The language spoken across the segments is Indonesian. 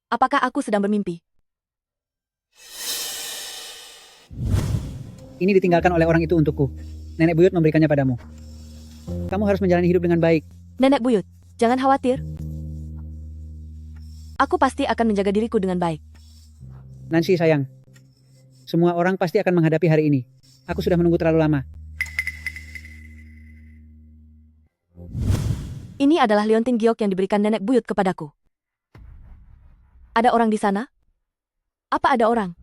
Apakah aku sedang bermimpi? Ini ditinggalkan oleh orang itu untukku. Nenek buyut memberikannya padamu. Kamu harus menjalani hidup dengan baik. Nenek buyut, jangan khawatir. Aku pasti akan menjaga diriku dengan baik. Nancy sayang, semua orang pasti akan menghadapi hari ini. Aku sudah menunggu terlalu lama. Ini adalah liontin giok yang diberikan nenek buyut kepadaku. Ada orang di sana? Apa ada orang?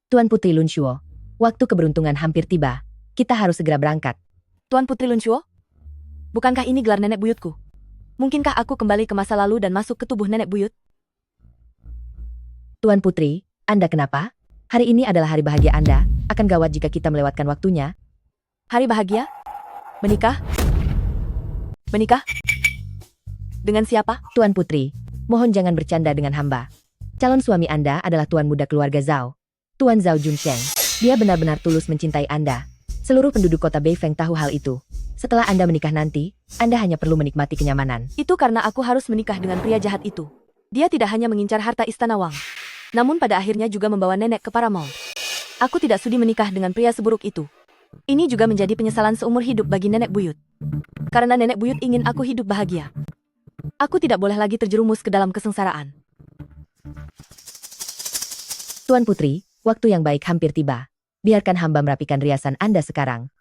Tuan Putri Lunshuo, waktu keberuntungan hampir tiba. Kita harus segera berangkat. Tuan Putri Lunshuo? Bukankah ini gelar nenek buyutku? Mungkinkah aku kembali ke masa lalu dan masuk ke tubuh nenek buyut? Tuan Putri, Anda kenapa? Hari ini adalah hari bahagia Anda. Akan gawat jika kita melewatkan waktunya. Hari bahagia? Menikah? Menikah? Dengan siapa? Tuan Putri, mohon jangan bercanda dengan hamba. Calon suami Anda adalah tuan muda keluarga Zhao. Tuan Zhao Junsheng. Dia benar-benar tulus mencintai Anda. Seluruh penduduk kota Beifeng tahu hal itu. Setelah Anda menikah nanti, Anda hanya perlu menikmati kenyamanan. Itu karena aku harus menikah dengan pria jahat itu. Dia tidak hanya mengincar harta istana Wang, namun pada akhirnya juga membawa nenek ke Paramount. Aku tidak sudi menikah dengan pria seburuk itu. Ini juga menjadi penyesalan seumur hidup bagi nenek buyut. Karena nenek buyut ingin aku hidup bahagia. Aku tidak boleh lagi terjerumus ke dalam kesengsaraan. Tuan Putri, waktu yang baik hampir tiba. Biarkan hamba merapikan riasan Anda sekarang.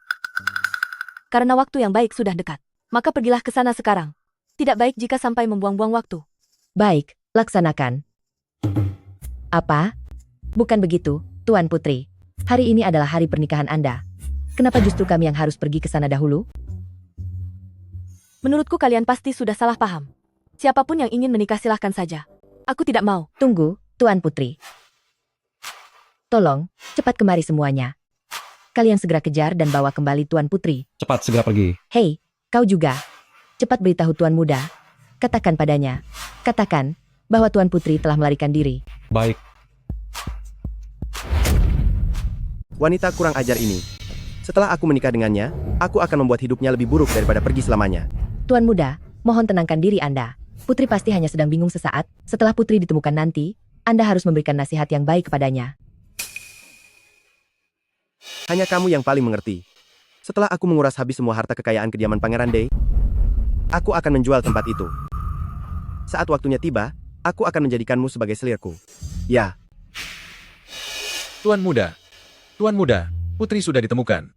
Karena waktu yang baik sudah dekat, maka pergilah ke sana sekarang. Tidak baik jika sampai membuang-buang waktu. Baik, laksanakan. Apa? Bukan begitu, Tuan Putri. Hari ini adalah hari pernikahan Anda. Kenapa justru kami yang harus pergi ke sana dahulu? Menurutku kalian pasti sudah salah paham. Siapapun yang ingin menikah silahkan saja. Aku tidak mau. Tunggu, Tuan Putri. Tolong, cepat kemari semuanya. Kalian segera kejar dan bawa kembali Tuan Putri. Cepat segera pergi. Hei, kau juga. Cepat beritahu Tuan Muda. Katakan padanya. Katakan bahwa Tuan Putri telah melarikan diri. Baik. Wanita kurang ajar ini. Setelah aku menikah dengannya, aku akan membuat hidupnya lebih buruk daripada pergi selamanya. Tuan Muda, mohon tenangkan diri Anda. Putri pasti hanya sedang bingung sesaat. Setelah Putri ditemukan nanti, Anda harus memberikan nasihat yang baik kepadanya. Hanya kamu yang paling mengerti. Setelah aku menguras habis semua harta kekayaan kediaman Pangeran Dei, aku akan menjual tempat itu. Saat waktunya tiba, aku akan menjadikanmu sebagai selirku. Ya, Tuan Muda, Putri sudah ditemukan.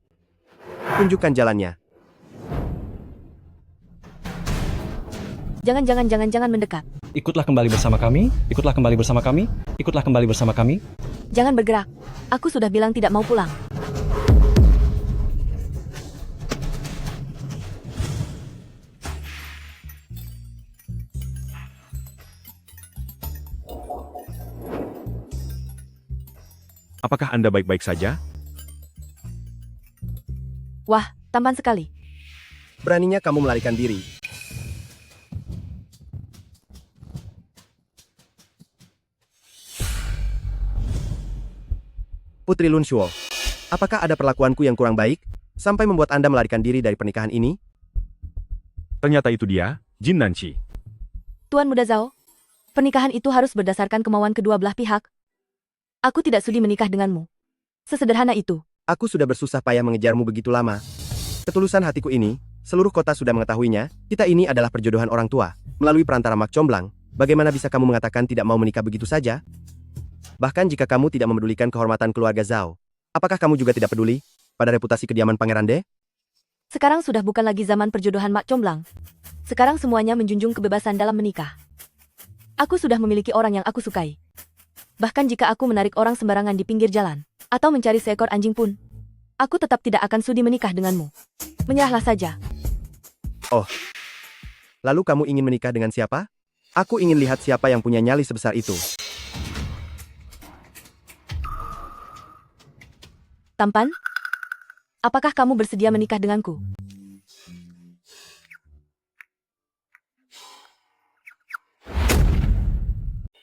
tunjukkan jalannya. Jangan mendekat. Ikutlah kembali bersama kami. Ikutlah kembali bersama kami. Ikutlah kembali bersama kami. Jangan bergerak. Aku sudah bilang tidak mau pulang. Apakah Anda baik-baik saja? Wah, tampan sekali. Beraninya kamu melarikan diri. Putri Lunshuo, apakah ada perlakuanku yang kurang baik, sampai membuat Anda melarikan diri dari pernikahan ini? Ternyata itu dia, Jin Nancy. Tuan Muda Zhao, pernikahan itu harus berdasarkan kemauan kedua belah pihak. Aku tidak sudi menikah denganmu. Sesederhana itu. Aku sudah bersusah payah mengejarmu begitu lama. Ketulusan hatiku ini, seluruh kota sudah mengetahuinya, kita ini adalah perjodohan orang tua. Melalui perantara Mak Comblang, bagaimana bisa kamu mengatakan tidak mau menikah begitu saja? Bahkan jika kamu tidak memedulikan kehormatan keluarga Zhao, apakah kamu juga tidak peduli pada reputasi kediaman Pangeran De? Sekarang sudah bukan lagi zaman perjodohan Mak Comblang. Sekarang semuanya menjunjung kebebasan dalam menikah. Aku sudah memiliki orang yang aku sukai. Bahkan jika aku menarik orang sembarangan di pinggir jalan, atau mencari seekor anjing pun, aku tetap tidak akan sudi menikah denganmu. Menyerahlah saja. Oh, lalu kamu ingin menikah dengan siapa? Aku ingin lihat siapa yang punya nyali sebesar itu. Tampan? Apakah kamu bersedia menikah denganku?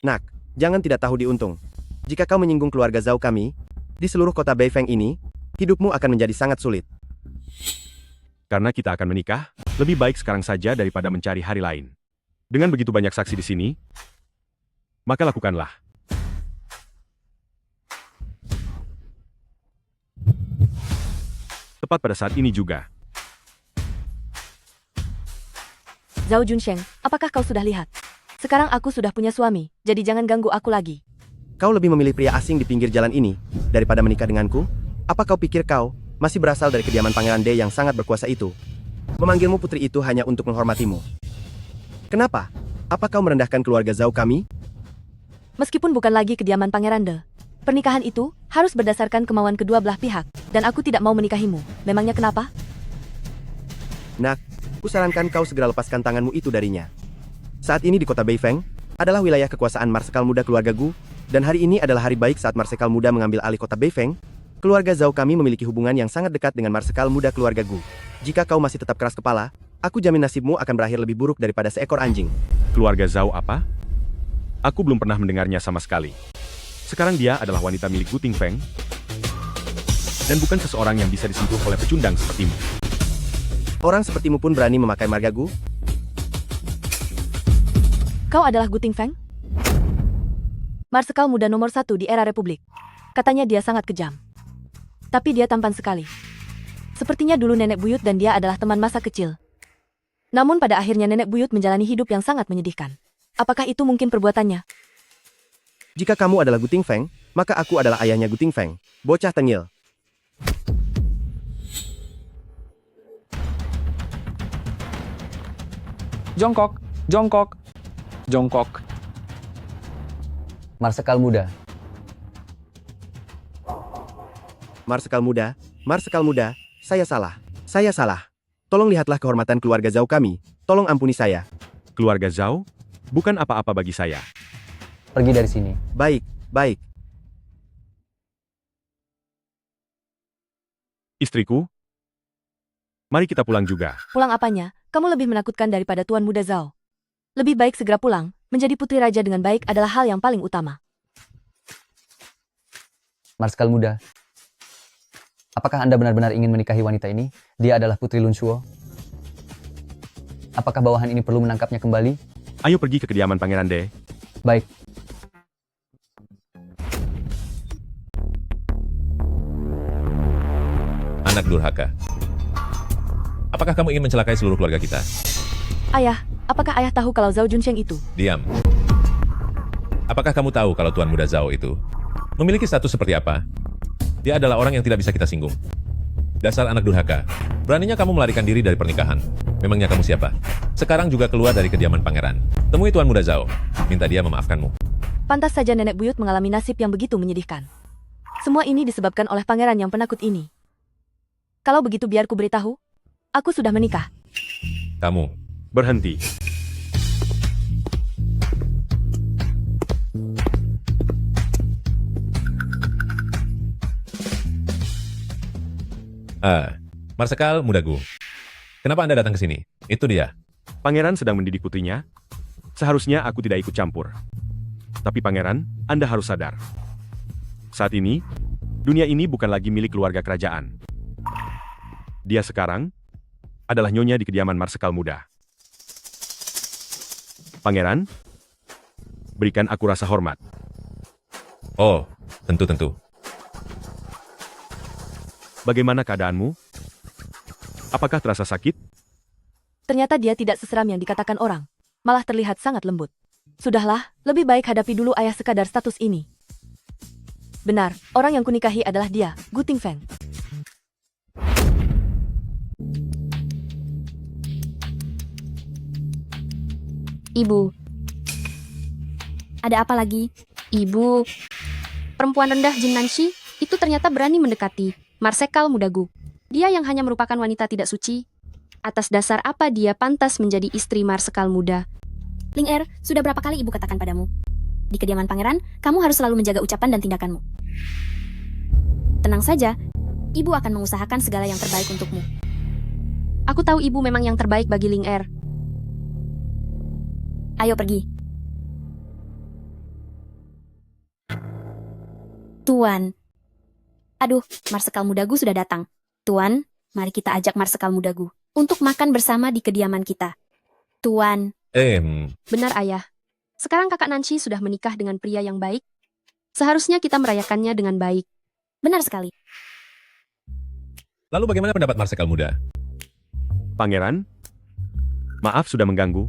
Nak, jangan tidak tahu diuntung. Jika kau menyinggung keluarga Zhao kami, di seluruh kota Beifeng ini, hidupmu akan menjadi sangat sulit. Karena kita akan menikah, lebih baik sekarang saja daripada mencari hari lain. Dengan begitu banyak saksi di sini, Maka lakukanlah. Tepat pada saat ini juga. Zhao Junsheng, apakah kau sudah lihat? Sekarang aku sudah punya suami, jadi jangan ganggu aku lagi. Kau lebih memilih pria asing di pinggir jalan ini daripada menikah denganku? Apa kau pikir kau masih berasal dari kediaman Pangeran De yang sangat berkuasa itu? Memanggilmu putri itu hanya untuk menghormatimu. Kenapa? Apa kau merendahkan keluarga Zhao kami? Meskipun bukan lagi kediaman Pangeran De, pernikahan itu harus berdasarkan kemauan kedua belah pihak, dan aku tidak mau menikahimu. Memangnya kenapa? Nak, kusarankan kau segera lepaskan tanganmu itu darinya. Saat ini di kota Beifeng adalah wilayah kekuasaan Marsekal Muda keluarga Gu, dan hari ini adalah hari baik saat Marsekal Muda mengambil alih kota Beifeng. Keluarga Zhao kami memiliki hubungan yang sangat dekat dengan Marsekal Muda keluarga Gu. Jika kau masih tetap keras kepala, aku jamin nasibmu akan berakhir lebih buruk daripada seekor anjing. Keluarga Zhao apa? Aku belum pernah mendengarnya sama sekali. Sekarang dia adalah wanita milik Gu Tingfeng, dan bukan seseorang yang bisa disentuh oleh pecundang sepertimu. Orang sepertimu pun berani memakai marga Gu? Kau adalah Gu Tingfeng? Marsekal Muda nomor 1 di era Republik. Katanya dia sangat kejam. Tapi dia tampan sekali. Sepertinya dulu nenek buyut dan dia adalah teman masa kecil. Namun pada akhirnya nenek buyut menjalani hidup yang sangat menyedihkan. Apakah itu mungkin perbuatannya? Jika kamu adalah Gu Tingfeng, maka aku adalah ayahnya Gu Tingfeng. Bocah tengil. Jongkok, jongkok, jongkok. Marsekal Muda. Marsekal Muda, saya salah. Tolong lihatlah kehormatan keluarga Zhao kami, tolong ampuni saya. Keluarga Zhao? Bukan apa-apa bagi saya. Pergi dari sini. Baik. Istriku? Mari kita pulang juga. Pulang apanya? Kamu lebih menakutkan daripada Tuan Muda Zhao. Lebih baik segera pulang. Menjadi putri raja dengan baik adalah hal yang paling utama. Marsekal Muda. Apakah Anda benar-benar ingin menikahi wanita ini? Dia adalah Putri Lun Shuo. Apakah bawahan ini perlu menangkapnya kembali? Ayo pergi ke kediaman Pangeran De. Baik. Anak durhaka. Apakah kamu ingin mencelakai seluruh keluarga kita? Ayah, apakah ayah tahu kalau Zhao Junsheng itu? Diam. Apakah kamu tahu kalau Tuan Muda Zhao itu memiliki status seperti apa? Dia adalah orang yang tidak bisa kita singgung. Dasar anak durhaka. Beraninya kamu melarikan diri dari pernikahan. Memangnya kamu siapa? Sekarang juga keluar dari kediaman pangeran. Temui Tuan Muda Zhao. Minta dia memaafkanmu. Pantas saja nenek buyut mengalami nasib yang begitu menyedihkan. Semua ini disebabkan oleh pangeran yang penakut ini. Kalau begitu biar ku beritahu. Aku sudah menikah. Kamu. Berhenti. Marsekal Muda Gu. Kenapa Anda datang ke sini? Itu dia. Pangeran sedang mendidik putrinya. Seharusnya aku tidak ikut campur. Tapi pangeran, Anda harus sadar. Saat ini, dunia ini bukan lagi milik keluarga kerajaan. Dia sekarang adalah nyonya di kediaman Marsekal Muda. Pangeran, berikan aku rasa hormat. Oh, tentu-tentu. Bagaimana keadaanmu? Apakah terasa sakit? Ternyata dia tidak seseram yang dikatakan orang. Malah terlihat sangat lembut. Sudahlah, lebih baik hadapi dulu ayah sekadar status ini. Benar, orang yang kunikahi adalah dia, Gu Tingfeng. Ibu. Ada apa lagi? Ibu. Perempuan rendah Jin Nanshi itu ternyata berani mendekati Marsekal Muda Gu. Dia yang hanya merupakan wanita tidak suci. Atas dasar apa dia pantas menjadi istri Marsekal Muda? Ling Er, sudah berapa kali ibu katakan padamu? Di kediaman pangeran, kamu harus selalu menjaga ucapan dan tindakanmu. Tenang saja, ibu akan mengusahakan segala yang terbaik untukmu. Aku tahu ibu memang yang terbaik bagi Ling Er. Ayo pergi. Tuan. Aduh, Marsekal Muda Gu sudah datang. Tuan, mari kita ajak Marsekal Muda Gu untuk makan bersama di kediaman kita. Tuan. Benar ayah. Sekarang kakak Nancy sudah menikah dengan pria yang baik. Seharusnya kita merayakannya dengan baik. Benar sekali. Lalu bagaimana pendapat Marsekal muda? Pangeran, maaf sudah mengganggu.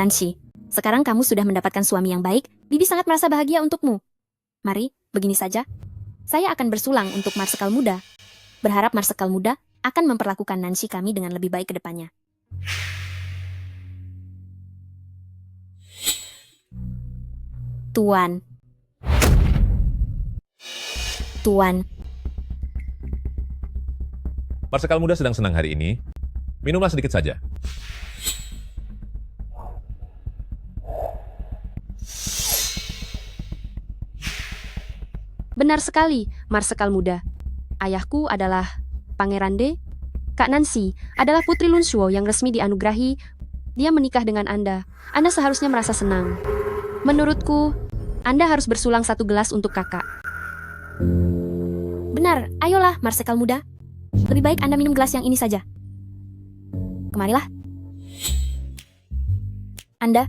Nancy, sekarang kamu sudah mendapatkan suami yang baik, Bibi sangat merasa bahagia untukmu. Mari, begini saja. Saya akan bersulang untuk Marsekal muda. Berharap Marsekal muda akan memperlakukan Nancy kami dengan lebih baik ke depannya. Tuan. Tuan, Marsekal muda sedang senang hari ini. Minumlah sedikit saja. Benar sekali, Marsekal muda. Ayahku adalah Pangeran D. Kak Nancy adalah putri Lunshuo yang resmi dianugerahi. Dia menikah dengan Anda. Anda seharusnya merasa senang. Menurutku, Anda harus bersulang 1 gelas untuk kakak. benar. Ayolah, Marsekal muda. Lebih baik Anda minum gelas yang ini saja. Kemarilah. Anda.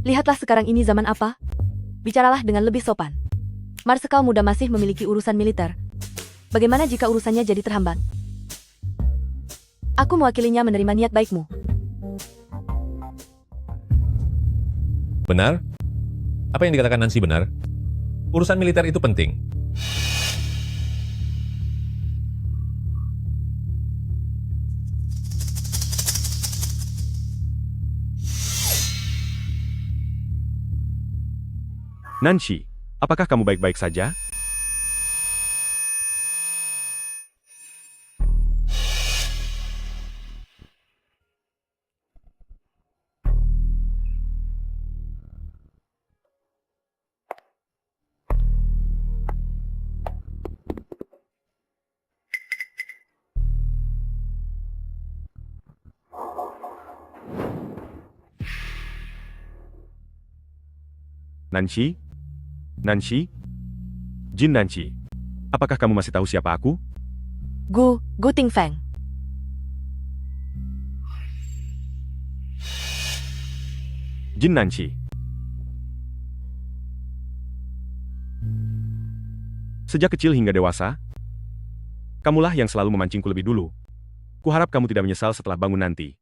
Lihatlah sekarang ini zaman apa? Bicaralah dengan lebih sopan. Marsekal muda masih memiliki urusan militer. Bagaimana jika urusannya jadi terhambat? Aku mewakilinya menerima niat baikmu. Benar? Apa yang dikatakan Nancy benar? Urusan militer itu penting. Nancy, apakah kamu baik-baik saja? Nancy? Nancy? Jin Nancy, apakah kamu masih tahu siapa aku? Gu Tingfeng. Jin Nancy. Sejak kecil hingga dewasa, kamulah yang selalu memancingku lebih dulu. Kuharap kamu tidak menyesal setelah bangun nanti.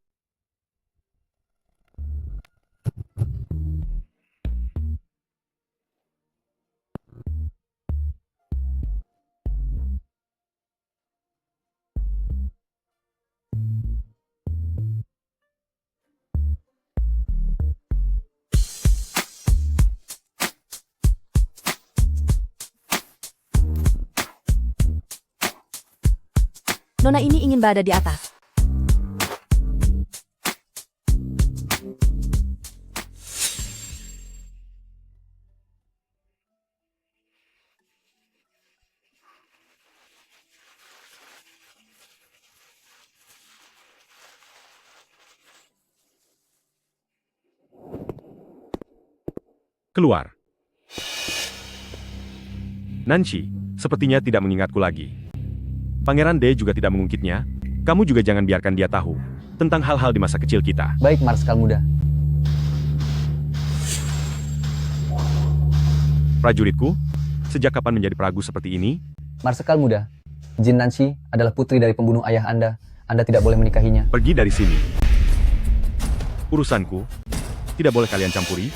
Nona ini ingin berada di atas. Keluar. Nancy, sepertinya tidak mengingatku lagi. Pangeran D juga tidak mengungkitnya. Kamu juga jangan biarkan dia tahu tentang hal-hal di masa kecil kita. Baik, Marsekal muda. Prajuritku, sejak kapan menjadi peragu seperti ini? Marsekal muda, Jin Nancy adalah putri dari pembunuh ayah Anda. Anda tidak boleh menikahinya. Pergi dari sini. Urusanku, tidak boleh kalian campuri.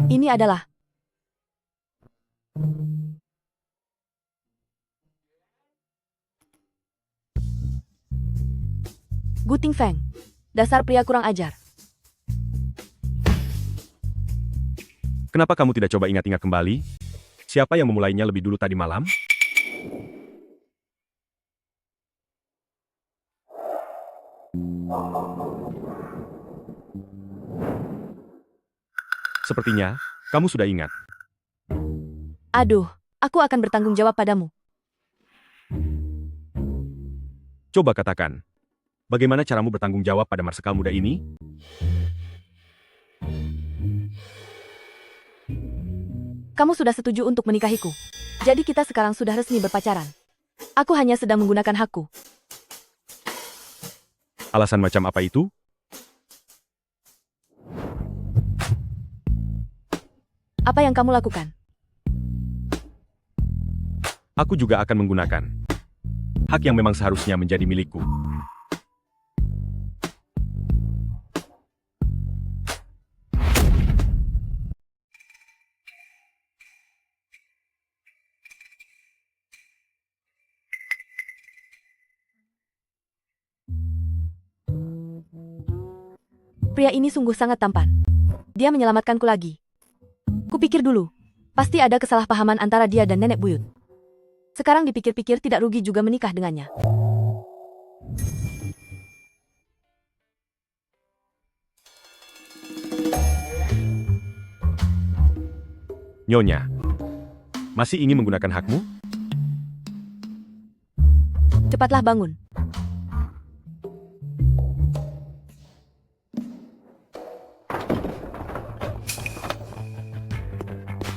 Ini adalah Gu Tingfeng. Dasar pria kurang ajar. Kenapa kamu tidak coba ingat-ingat kembali? Siapa yang memulainya lebih dulu tadi malam? Sepertinya, kamu sudah ingat. Aduh, aku akan bertanggung jawab padamu. Coba katakan, bagaimana caramu bertanggung jawab pada marsekal muda ini? Kamu sudah setuju untuk menikahiku. Jadi kita sekarang sudah resmi berpacaran. Aku hanya sedang menggunakan hakku. Alasan macam apa itu? Apa yang kamu lakukan? Aku juga akan menggunakan hak yang memang seharusnya menjadi milikku. Pria ini sungguh sangat tampan. Dia menyelamatkanku lagi. Kupikir dulu, pasti ada kesalahpahaman antara dia dan nenek buyut. Sekarang dipikir-pikir tidak rugi juga menikah dengannya. Nyonya, masih ingin menggunakan hakmu? Cepatlah bangun.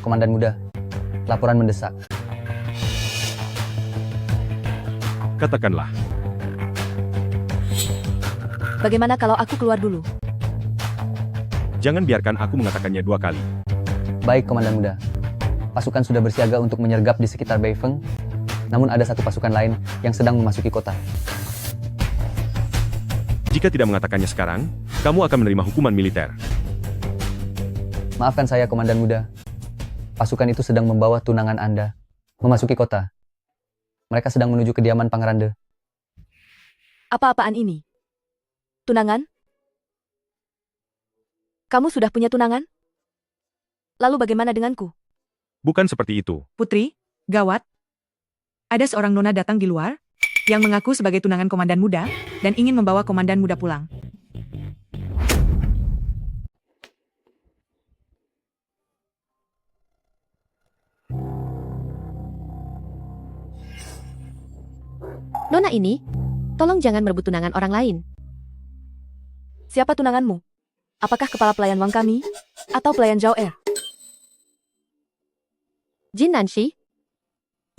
Komandan muda, laporan mendesak. Katakanlah, Bagaimana kalau aku keluar dulu? jangan biarkan aku mengatakannya 2 kali. Baik, Komandan muda. Pasukan sudah bersiaga untuk menyergap di sekitar Beifeng, namun ada satu pasukan lain yang sedang memasuki kota. Jika tidak mengatakannya sekarang, kamu akan menerima hukuman militer. Maafkan saya, Komandan muda. Pasukan itu sedang membawa tunangan Anda memasuki kota. Mereka sedang menuju kediaman Pangeran De. Apa-apaan ini? Tunangan? Kamu sudah punya tunangan? Lalu bagaimana denganku? Bukan seperti itu. Putri, gawat. Ada seorang nona datang di luar yang mengaku sebagai tunangan komandan muda dan ingin membawa komandan muda pulang. Nona ini, tolong jangan merebut tunangan orang lain. Siapa tunanganmu? Apakah kepala pelayan Wang kami? Atau pelayan Zhao Er? Jin Nanshi,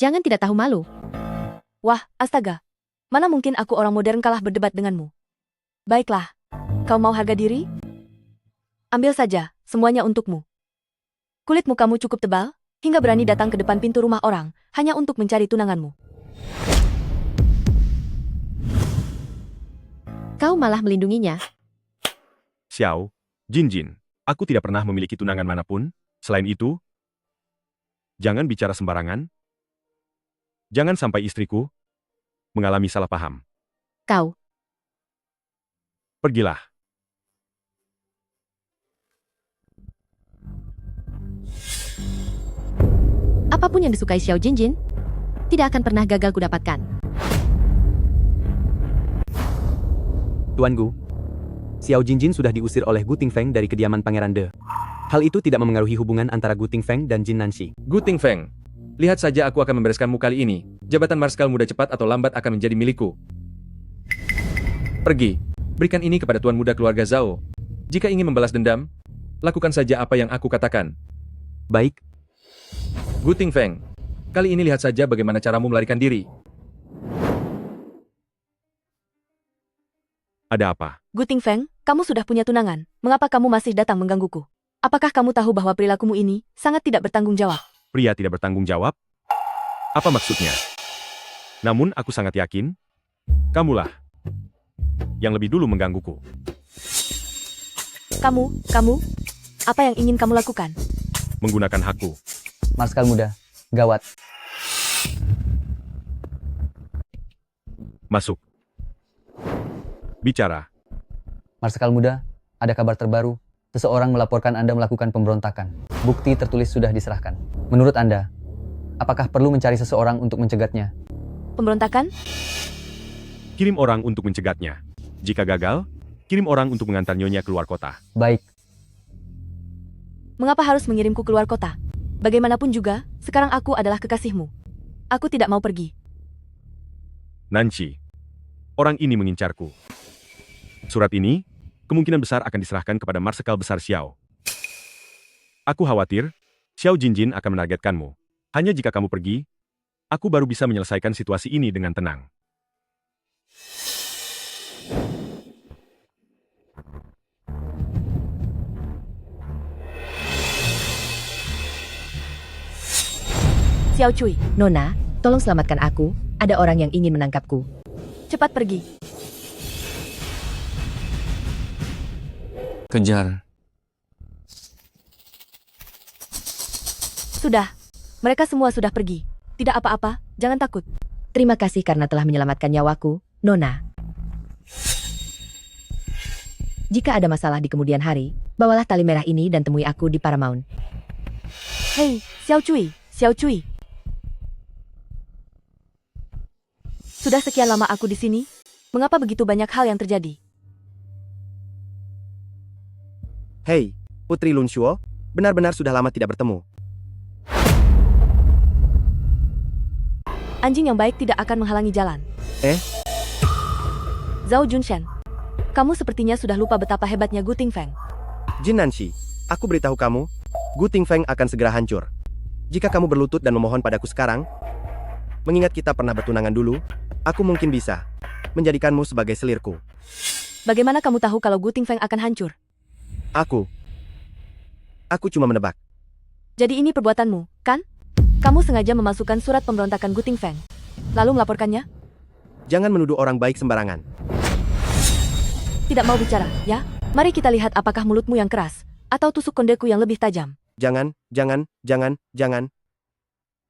jangan tidak tahu malu. Wah, astaga. Mana mungkin aku orang modern kalah berdebat denganmu? Baiklah. Kau mau harga diri? Ambil saja, semuanya untukmu. Kulit mukamu cukup tebal, hingga berani datang ke depan pintu rumah orang, hanya untuk mencari tunanganmu. Kau malah melindunginya. Xiao, Jin, aku tidak pernah memiliki tunangan manapun. Selain itu, jangan bicara sembarangan. Jangan sampai istriku mengalami salah paham. Kau, Pergilah. apapun yang disukai Xiao Jinjin, tidak akan pernah gagal kudapatkan. Tuanku, Xiao Jinjin sudah diusir oleh Gu Tingfeng dari kediaman Pangeran De. Hal itu tidak memengaruhi hubungan antara Gu Tingfeng dan Jin Nanshi. Gu Tingfeng, lihat saja aku akan membereskanmu kali ini. Jabatan Marskal muda cepat atau lambat akan menjadi milikku. Pergi, berikan ini kepada Tuan Muda keluarga Zhao. Jika ingin membalas dendam, lakukan saja apa yang aku katakan. Baik. Gu Tingfeng, kali ini lihat saja bagaimana caramu melarikan diri. Ada apa? Gu Tingfeng, kamu sudah punya tunangan. Mengapa kamu masih datang menggangguku? Apakah kamu tahu bahwa perilakumu ini sangat tidak bertanggung jawab? Pria tidak bertanggung jawab? Apa maksudnya? Namun aku sangat yakin, kamulah yang lebih dulu menggangguku. Kamu, apa yang ingin kamu lakukan? Menggunakan hakku. Marskal muda, gawat. Masuk. Bicara. Marskal muda, ada kabar terbaru. Seseorang melaporkan Anda melakukan pemberontakan. Bukti tertulis sudah diserahkan. Menurut Anda, apakah perlu mencari seseorang untuk mencegatnya? Pemberontakan? Kirim orang untuk mencegatnya. Jika gagal, kirim orang untuk mengantar Nyonya keluar kota. Baik, Mengapa harus mengirimku keluar kota? Bagaimanapun juga, sekarang aku adalah kekasihmu. Aku tidak mau pergi. Nancy, orang ini mengincarku. Surat ini, kemungkinan besar akan diserahkan kepada Marsekal Besar Xiao. Aku khawatir, Xiao Jinjin akan menargetkanmu. Hanya jika kamu pergi, aku baru bisa menyelesaikan situasi ini dengan tenang. Xiao Cui, Nona, tolong selamatkan aku, ada orang yang ingin menangkapku. cepat pergi. Kejar. Sudah. Mereka semua sudah pergi. Tidak apa-apa, jangan takut. Terima kasih karena telah menyelamatkan nyawaku, Nona. Jika ada masalah di kemudian hari, bawalah tali merah ini dan temui aku di Paramount. Hei, Xiao Cui, Xiao Cui. Sudah sekian lama aku di sini, mengapa begitu banyak hal yang terjadi? Hei, Putri Lun Shuo, benar-benar sudah lama tidak bertemu. Anjing yang baik tidak akan menghalangi jalan. Zhao Junshen, kamu sepertinya sudah lupa betapa hebatnya Gu Tingfeng. Jin Nancy, aku beritahu kamu, Gu Tingfeng akan segera hancur. Jika kamu berlutut dan memohon padaku sekarang, mengingat kita pernah bertunangan dulu, aku mungkin bisa menjadikanmu sebagai selirku. Bagaimana kamu tahu kalau Gu Tingfeng akan hancur? Aku cuma menebak. Jadi ini perbuatanmu, kan? Kamu sengaja memasukkan surat pemberontakan Gu Tingfeng, lalu melaporkannya? Jangan menuduh orang baik sembarangan. Tidak mau bicara, ya? Mari kita lihat apakah mulutmu yang keras, atau tusuk kondeku yang lebih tajam. Jangan.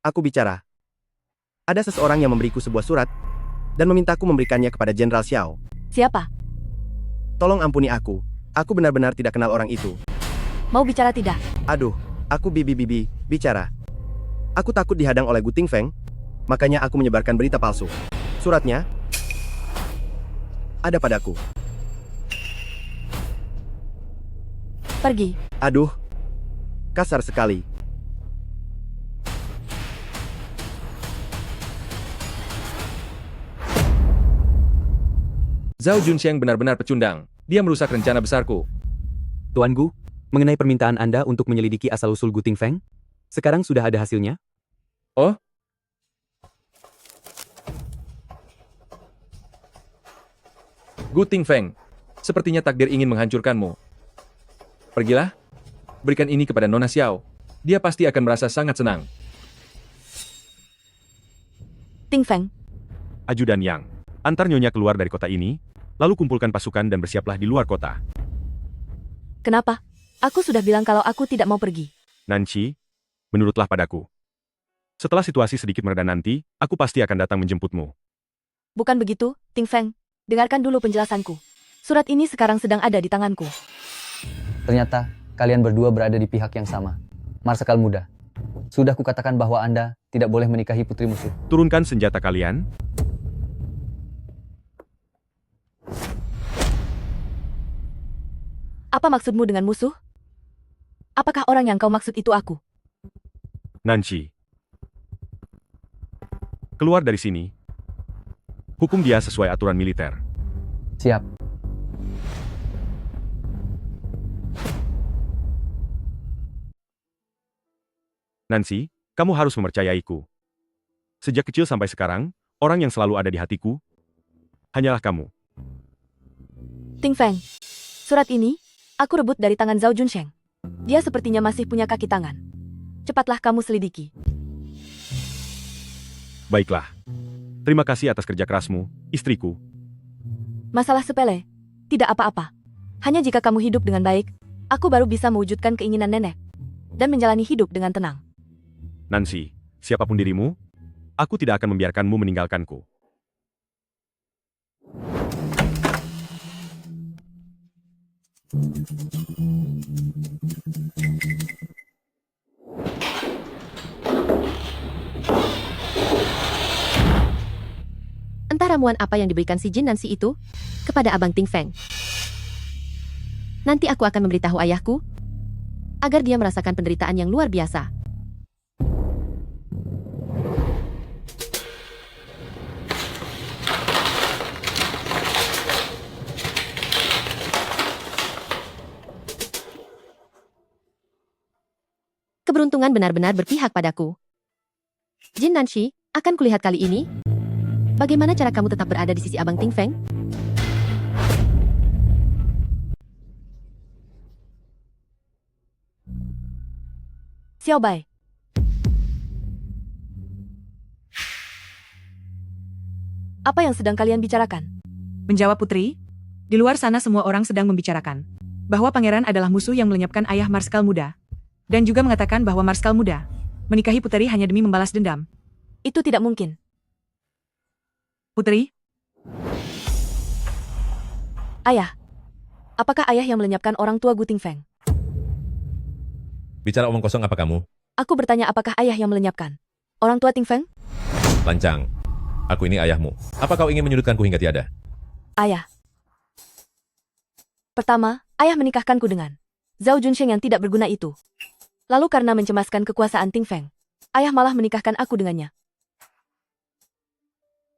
Aku bicara. Ada seseorang yang memberiku sebuah surat, dan memintaku memberikannya kepada Jenderal Xiao. Siapa? Tolong ampuni aku benar-benar tidak kenal orang itu. Mau bicara tidak? Aduh, aku bicara. Aku takut dihadang oleh Gu Tingfeng, makanya aku menyebarkan berita palsu. Suratnya ada padaku. Pergi. Aduh, kasar sekali. Zhao Junxiang benar-benar pecundang. Dia merusak rencana besarku. Tuan Gu, mengenai permintaan Anda untuk menyelidiki asal-usul Gu Tingfeng, sekarang sudah ada hasilnya? Oh? Gu Tingfeng, sepertinya takdir ingin menghancurkanmu. Pergilah, berikan ini kepada Nona Xiao. Dia pasti akan merasa sangat senang. Tingfeng, Ajudan Yang, antar Nyonya keluar dari kota ini, lalu kumpulkan pasukan dan bersiaplah di luar kota. kenapa? Aku sudah bilang kalau aku tidak mau pergi. Nancy, menurutlah padaku. Setelah situasi sedikit mereda nanti, aku pasti akan datang menjemputmu. Bukan begitu, Tingfeng. Dengarkan dulu penjelasanku. Surat ini sekarang sedang ada di tanganku. ternyata kalian berdua berada di pihak yang sama. Marsekal muda, sudah kukatakan bahwa Anda tidak boleh menikahi putri musuh. Turunkan senjata kalian. Apa maksudmu dengan musuh? Apakah orang yang kau maksud itu aku? Nancy, keluar dari sini. Hukum dia sesuai aturan militer. Siap. Nancy, kamu harus mempercayaiku. Sejak kecil sampai sekarang, orang yang selalu ada di hatiku, hanyalah kamu. Tingfeng, surat ini, aku rebut dari tangan Zhao Junsheng. Dia sepertinya masih punya kaki tangan. Cepatlah kamu selidiki. Baiklah. Terima kasih atas kerja kerasmu, istriku. Masalah sepele, tidak apa-apa. Hanya jika kamu hidup dengan baik, aku baru bisa mewujudkan keinginan nenek. Dan menjalani hidup dengan tenang. Nancy, siapapun dirimu, aku tidak akan membiarkanmu meninggalkanku. Entah ramuan apa yang diberikan si Jin Nancy itu, kepada Abang Ting Feng. Nanti aku akan memberitahu ayahku agar dia merasakan penderitaan yang luar biasa. Keberuntungan benar-benar berpihak padaku. Jin Nanshi, akan kulihat kali ini. Bagaimana cara kamu tetap berada di sisi Abang Ting Feng? Xiao Bai. Apa yang sedang kalian bicarakan? Menjawab putri, di luar sana semua orang sedang membicarakan bahwa pangeran adalah musuh yang melenyapkan ayah Marskal Muda. Dan juga mengatakan bahwa Marskal Muda menikahi putri hanya demi membalas dendam. Itu tidak mungkin. Putri, Ayah. Apakah ayah yang melenyapkan orang tua Gu Ting Feng? Bicara omong kosong apa kamu? Aku bertanya apakah ayah yang melenyapkan orang tua Ting Feng? Lancang. Aku ini ayahmu. Apa kau ingin menyudutkanku hingga tiada? Ayah. Pertama, ayah menikahkanku dengan Zhao Junsheng yang tidak berguna itu. Lalu karena mencemaskan kekuasaan Ting Feng, ayah malah menikahkan aku dengannya.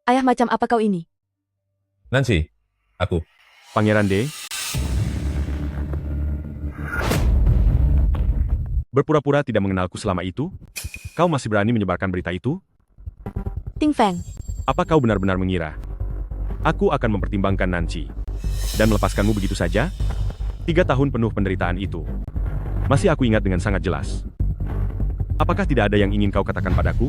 Ayah macam apa kau ini? Nancy, aku. Pangeran De. Berpura-pura tidak mengenalku selama itu? Kau masih berani menyebarkan berita itu? Ting Feng. Apa kau benar-benar mengira aku akan mempertimbangkan Nancy dan melepaskanmu begitu saja? 3 tahun penuh penderitaan itu masih aku ingat dengan sangat jelas. Apakah tidak ada yang ingin kau katakan padaku?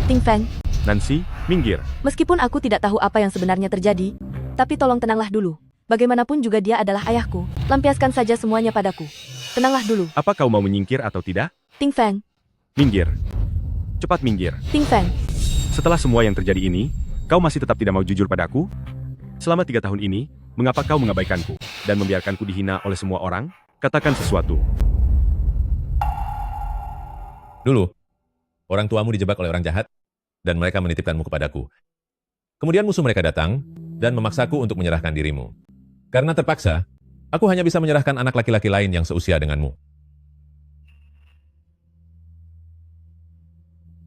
Ting Feng. Nancy, minggir. Meskipun aku tidak tahu apa yang sebenarnya terjadi, tapi tolong tenanglah dulu. Bagaimanapun juga dia adalah ayahku. Lampiaskan saja semuanya padaku. Tenanglah dulu. Apa kau mau menyingkir atau tidak? Ting Feng. Minggir. Cepat minggir. Ting Feng. Setelah semua yang terjadi ini, kau masih tetap tidak mau jujur padaku? Selama 3 tahun ini, mengapa kau mengabaikanku dan membiarkanku dihina oleh semua orang? Katakan sesuatu. Dulu, orang tuamu dijebak oleh orang jahat, dan mereka menitipkanmu kepadaku. Kemudian musuh mereka datang, dan memaksaku untuk menyerahkan dirimu. Karena terpaksa, aku hanya bisa menyerahkan anak laki-laki lain yang seusia denganmu.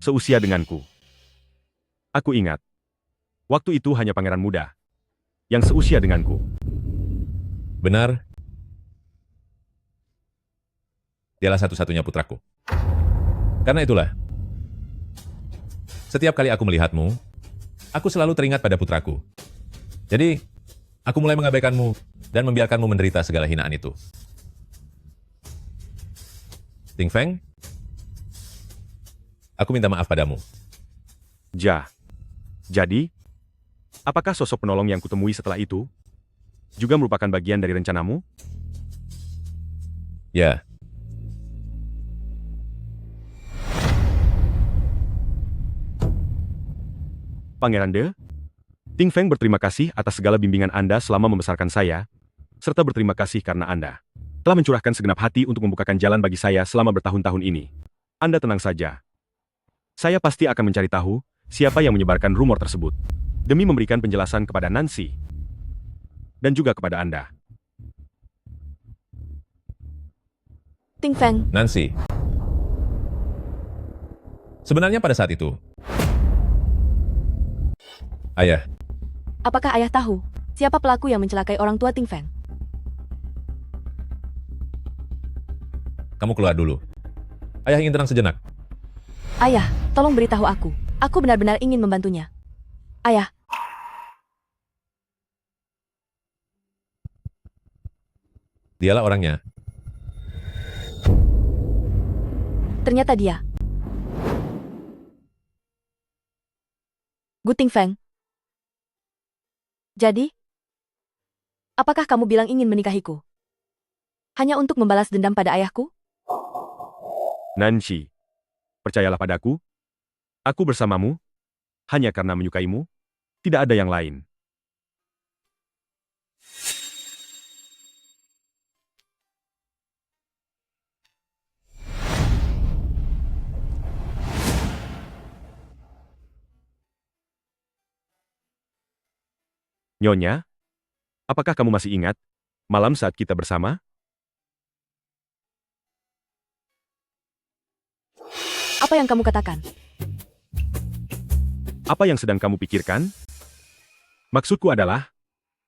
Seusia denganku. Aku ingat. Waktu itu hanya pangeran muda yang seusia denganku. Benar. Dialah satu-satunya putraku. Karena itulah, setiap kali aku melihatmu, aku selalu teringat pada putraku. Jadi, aku mulai mengabaikanmu dan membiarkanmu menderita segala hinaan itu. Ting Feng, aku minta maaf padamu. Jadi, apakah sosok penolong yang kutemui setelah itu juga merupakan bagian dari rencanamu? Ya. Pangeran De, Ting Feng berterima kasih atas segala bimbingan Anda selama membesarkan saya, serta berterima kasih karena Anda telah mencurahkan segenap hati untuk membukakan jalan bagi saya selama bertahun-tahun ini. Anda tenang saja. Saya pasti akan mencari tahu siapa yang menyebarkan rumor tersebut, demi memberikan penjelasan kepada Nancy dan juga kepada Anda. Ting Feng. Nancy. Sebenarnya pada saat itu, Ayah. Apakah ayah tahu siapa pelaku yang mencelakai orang tua Ting Feng? Kamu keluar dulu. Ayah ingin tenang sejenak. Ayah, tolong beritahu aku. Aku benar-benar ingin membantunya. Ayah. Dialah orangnya. Ternyata dia. Gu Ting Feng. Jadi, apakah kamu bilang ingin menikahiku? Hanya untuk membalas dendam pada ayahku? Nancy, percayalah padaku. Aku bersamamu hanya karena menyukaimu. Tidak ada yang lain. Nyonya, Apakah kamu masih ingat malam saat kita bersama? Apa yang kamu katakan? Apa yang sedang kamu pikirkan? Maksudku adalah,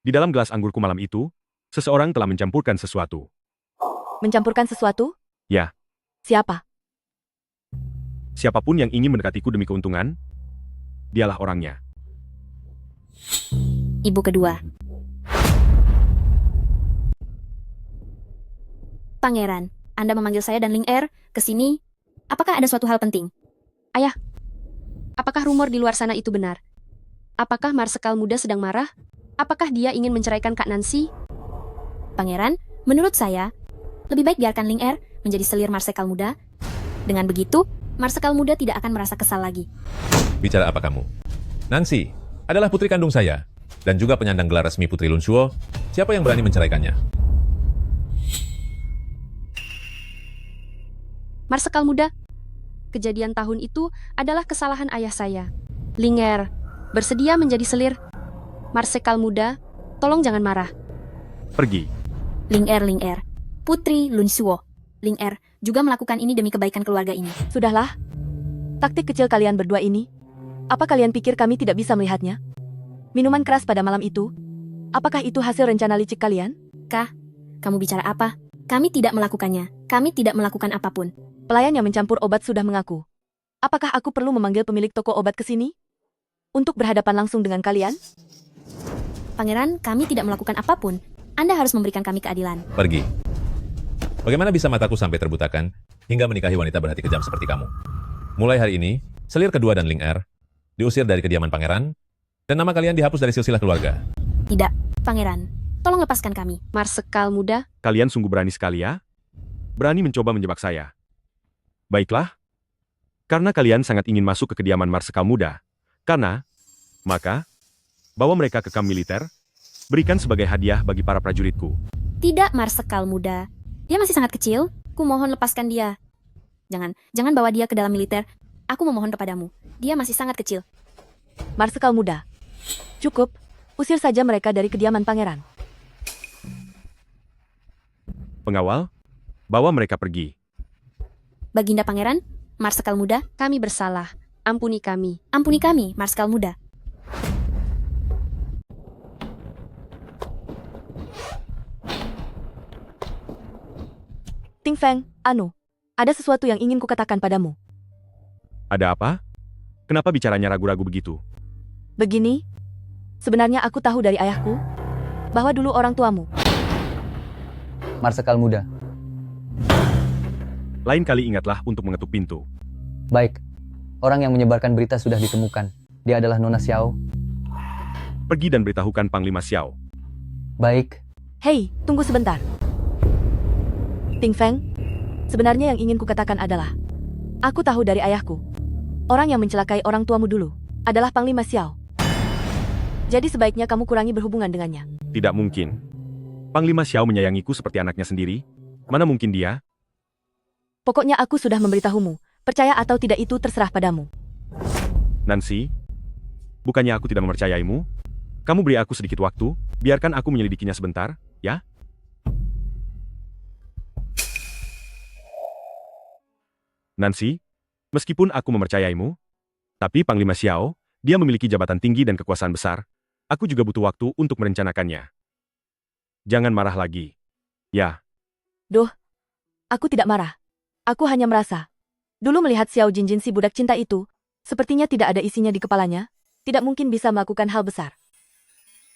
di dalam gelas anggurku malam itu, seseorang telah mencampurkan sesuatu. Mencampurkan sesuatu? Ya, Siapa? siapapun yang ingin mendekatiku demi keuntungan, dialah orangnya. Ibu kedua. Pangeran, Anda memanggil saya dan Ling Er ke sini. Apakah ada suatu hal penting? Ayah, apakah rumor di luar sana itu benar? Apakah Marsekal muda sedang marah? Apakah dia ingin menceraikan Kak Nancy? Pangeran, menurut saya, lebih baik biarkan Ling Er menjadi selir Marsekal muda. Dengan begitu, Marsekal muda tidak akan merasa kesal lagi. Bicara apa kamu? Nancy adalah putri kandung saya, dan juga penyandang gelar resmi Putri Lunshuo. Siapa yang berani menceraikannya? Marsekal muda, kejadian tahun itu adalah kesalahan ayah saya. Ling Er, bersedia menjadi selir Marsekal muda, tolong jangan marah. Pergi. Ling Er, Putri Lunshuo. Ling Er juga melakukan ini demi kebaikan keluarga ini. Sudahlah. Taktik kecil kalian berdua ini. Apa kalian pikir kami tidak bisa melihatnya? Minuman keras pada malam itu? Apakah itu hasil rencana licik kalian? Kah, kamu bicara apa? Kami tidak melakukannya. Kami tidak melakukan apapun. Pelayan yang mencampur obat sudah mengaku. Apakah aku perlu memanggil pemilik toko obat ke sini? Untuk berhadapan langsung dengan kalian? Pangeran, kami tidak melakukan apapun. Anda harus memberikan kami keadilan. Pergi. Bagaimana bisa mataku sampai terbutakan hingga menikahi wanita berhati kejam seperti kamu? Mulai hari ini, selir kedua dan Ling Er diusir dari kediaman pangeran, dan nama kalian dihapus dari silsilah keluarga. Tidak, Pangeran. Tolong lepaskan kami. Marsekal muda, Kalian sungguh berani sekali ya? Berani mencoba menjebak saya. Baiklah. Karena kalian sangat ingin masuk ke kediaman Marsekal muda. Maka, bawa mereka ke kamp militer, berikan sebagai hadiah bagi para prajuritku. Tidak, Marsekal muda. Dia masih sangat kecil. Kumohon lepaskan dia. Jangan bawa dia ke dalam militer. Aku memohon kepadamu. Dia masih sangat kecil. Marsekal muda. Cukup. Usir saja mereka dari kediaman pangeran. Pengawal, bawa mereka pergi. Baginda Pangeran, Marsekal muda, kami bersalah. Ampuni kami. ampuni kami, Marsekal muda. Ting Feng, ada sesuatu yang ingin kukatakan padamu. Ada apa? Kenapa bicaranya ragu-ragu begitu? Begini, sebenarnya aku tahu dari ayahku, bahwa dulu orang tuamu. Marsekal muda. Lain kali ingatlah untuk mengetuk pintu. Baik. Orang yang menyebarkan berita sudah ditemukan. Dia adalah Nona Xiao. Pergi dan beritahukan Panglima Xiao. Baik. Hei, tunggu sebentar. Ting Feng, sebenarnya yang ingin kukatakan adalah, aku tahu dari ayahku. Orang yang mencelakai orang tuamu dulu adalah Panglima Xiao. Jadi sebaiknya kamu kurangi berhubungan dengannya. Tidak mungkin. Panglima Xiao menyayangiku seperti anaknya sendiri. Mana mungkin dia? Pokoknya aku sudah memberitahumu. Percaya atau tidak itu terserah padamu. Nancy, bukannya aku tidak mempercayaimu? Kamu beri aku sedikit waktu, biarkan aku menyelidikinya sebentar, ya? Nancy, meskipun aku mempercayaimu, tapi Panglima Xiao, dia memiliki jabatan tinggi dan kekuasaan besar. Aku juga butuh waktu untuk merencanakannya. Jangan marah lagi. Ya. Duh, aku tidak marah. Aku hanya merasa, dulu melihat Xiao Jinjin si budak cinta itu, sepertinya tidak ada isinya di kepalanya, tidak mungkin bisa melakukan hal besar.